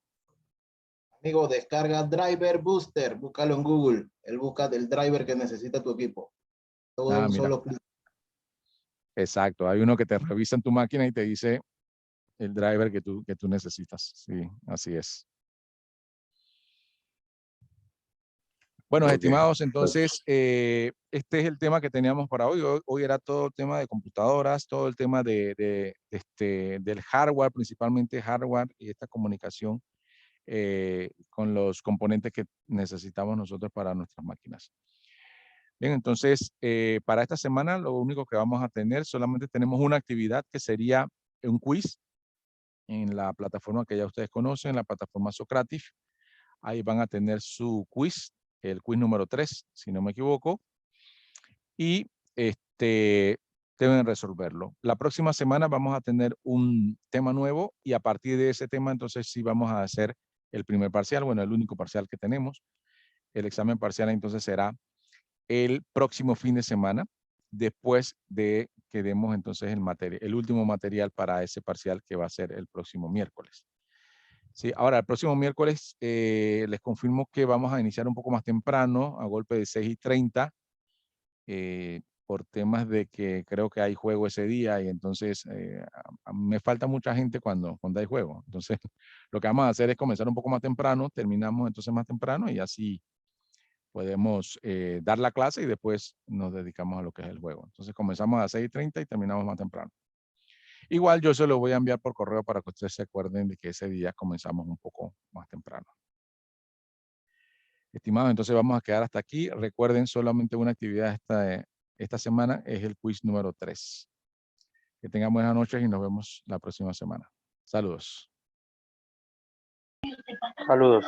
Amigo, descarga Driver Booster, búscalo en Google. Él busca el driver que necesita tu equipo. Todo de un Mira, solo clic. exacto. Hay uno que te revisa en tu máquina y te dice el driver que tú necesitas. Sí, así es. Bueno, Ok. estimados, entonces, este es el tema que teníamos para hoy. Hoy era todo el tema de computadoras, todo el tema del hardware, principalmente hardware y esta comunicación con los componentes que necesitamos nosotros para nuestras máquinas. Bien, entonces, para esta semana lo único que vamos a tener, solamente tenemos una actividad que sería un quiz en la plataforma que ya ustedes conocen, la plataforma Socrative. Ahí van a tener su quiz, el quiz número 3, si no me equivoco, y deben resolverlo. La próxima semana vamos a tener un tema nuevo y a partir de ese tema, entonces sí vamos a hacer el primer parcial, bueno, el único parcial que tenemos. El examen parcial entonces será el próximo fin de semana, después de que demos entonces el último material para ese parcial que va a ser el próximo miércoles. Sí, ahora, el próximo miércoles les confirmo que vamos a iniciar un poco más temprano, a golpe de 6:30, por temas de que creo que hay juego ese día y entonces me falta mucha gente cuando hay juego. Entonces, lo que vamos a hacer es comenzar un poco más temprano, terminamos entonces más temprano y así podemos dar la clase y después nos dedicamos a lo que es el juego. Entonces, comenzamos a 6:30 y terminamos más temprano. Igual yo se lo voy a enviar por correo para que ustedes se acuerden de que ese día comenzamos un poco más temprano. Estimados, entonces vamos a quedar hasta aquí. Recuerden, solamente una actividad esta semana es el quiz número 3. Que tengan buenas noches y nos vemos la próxima semana. Saludos. Saludos.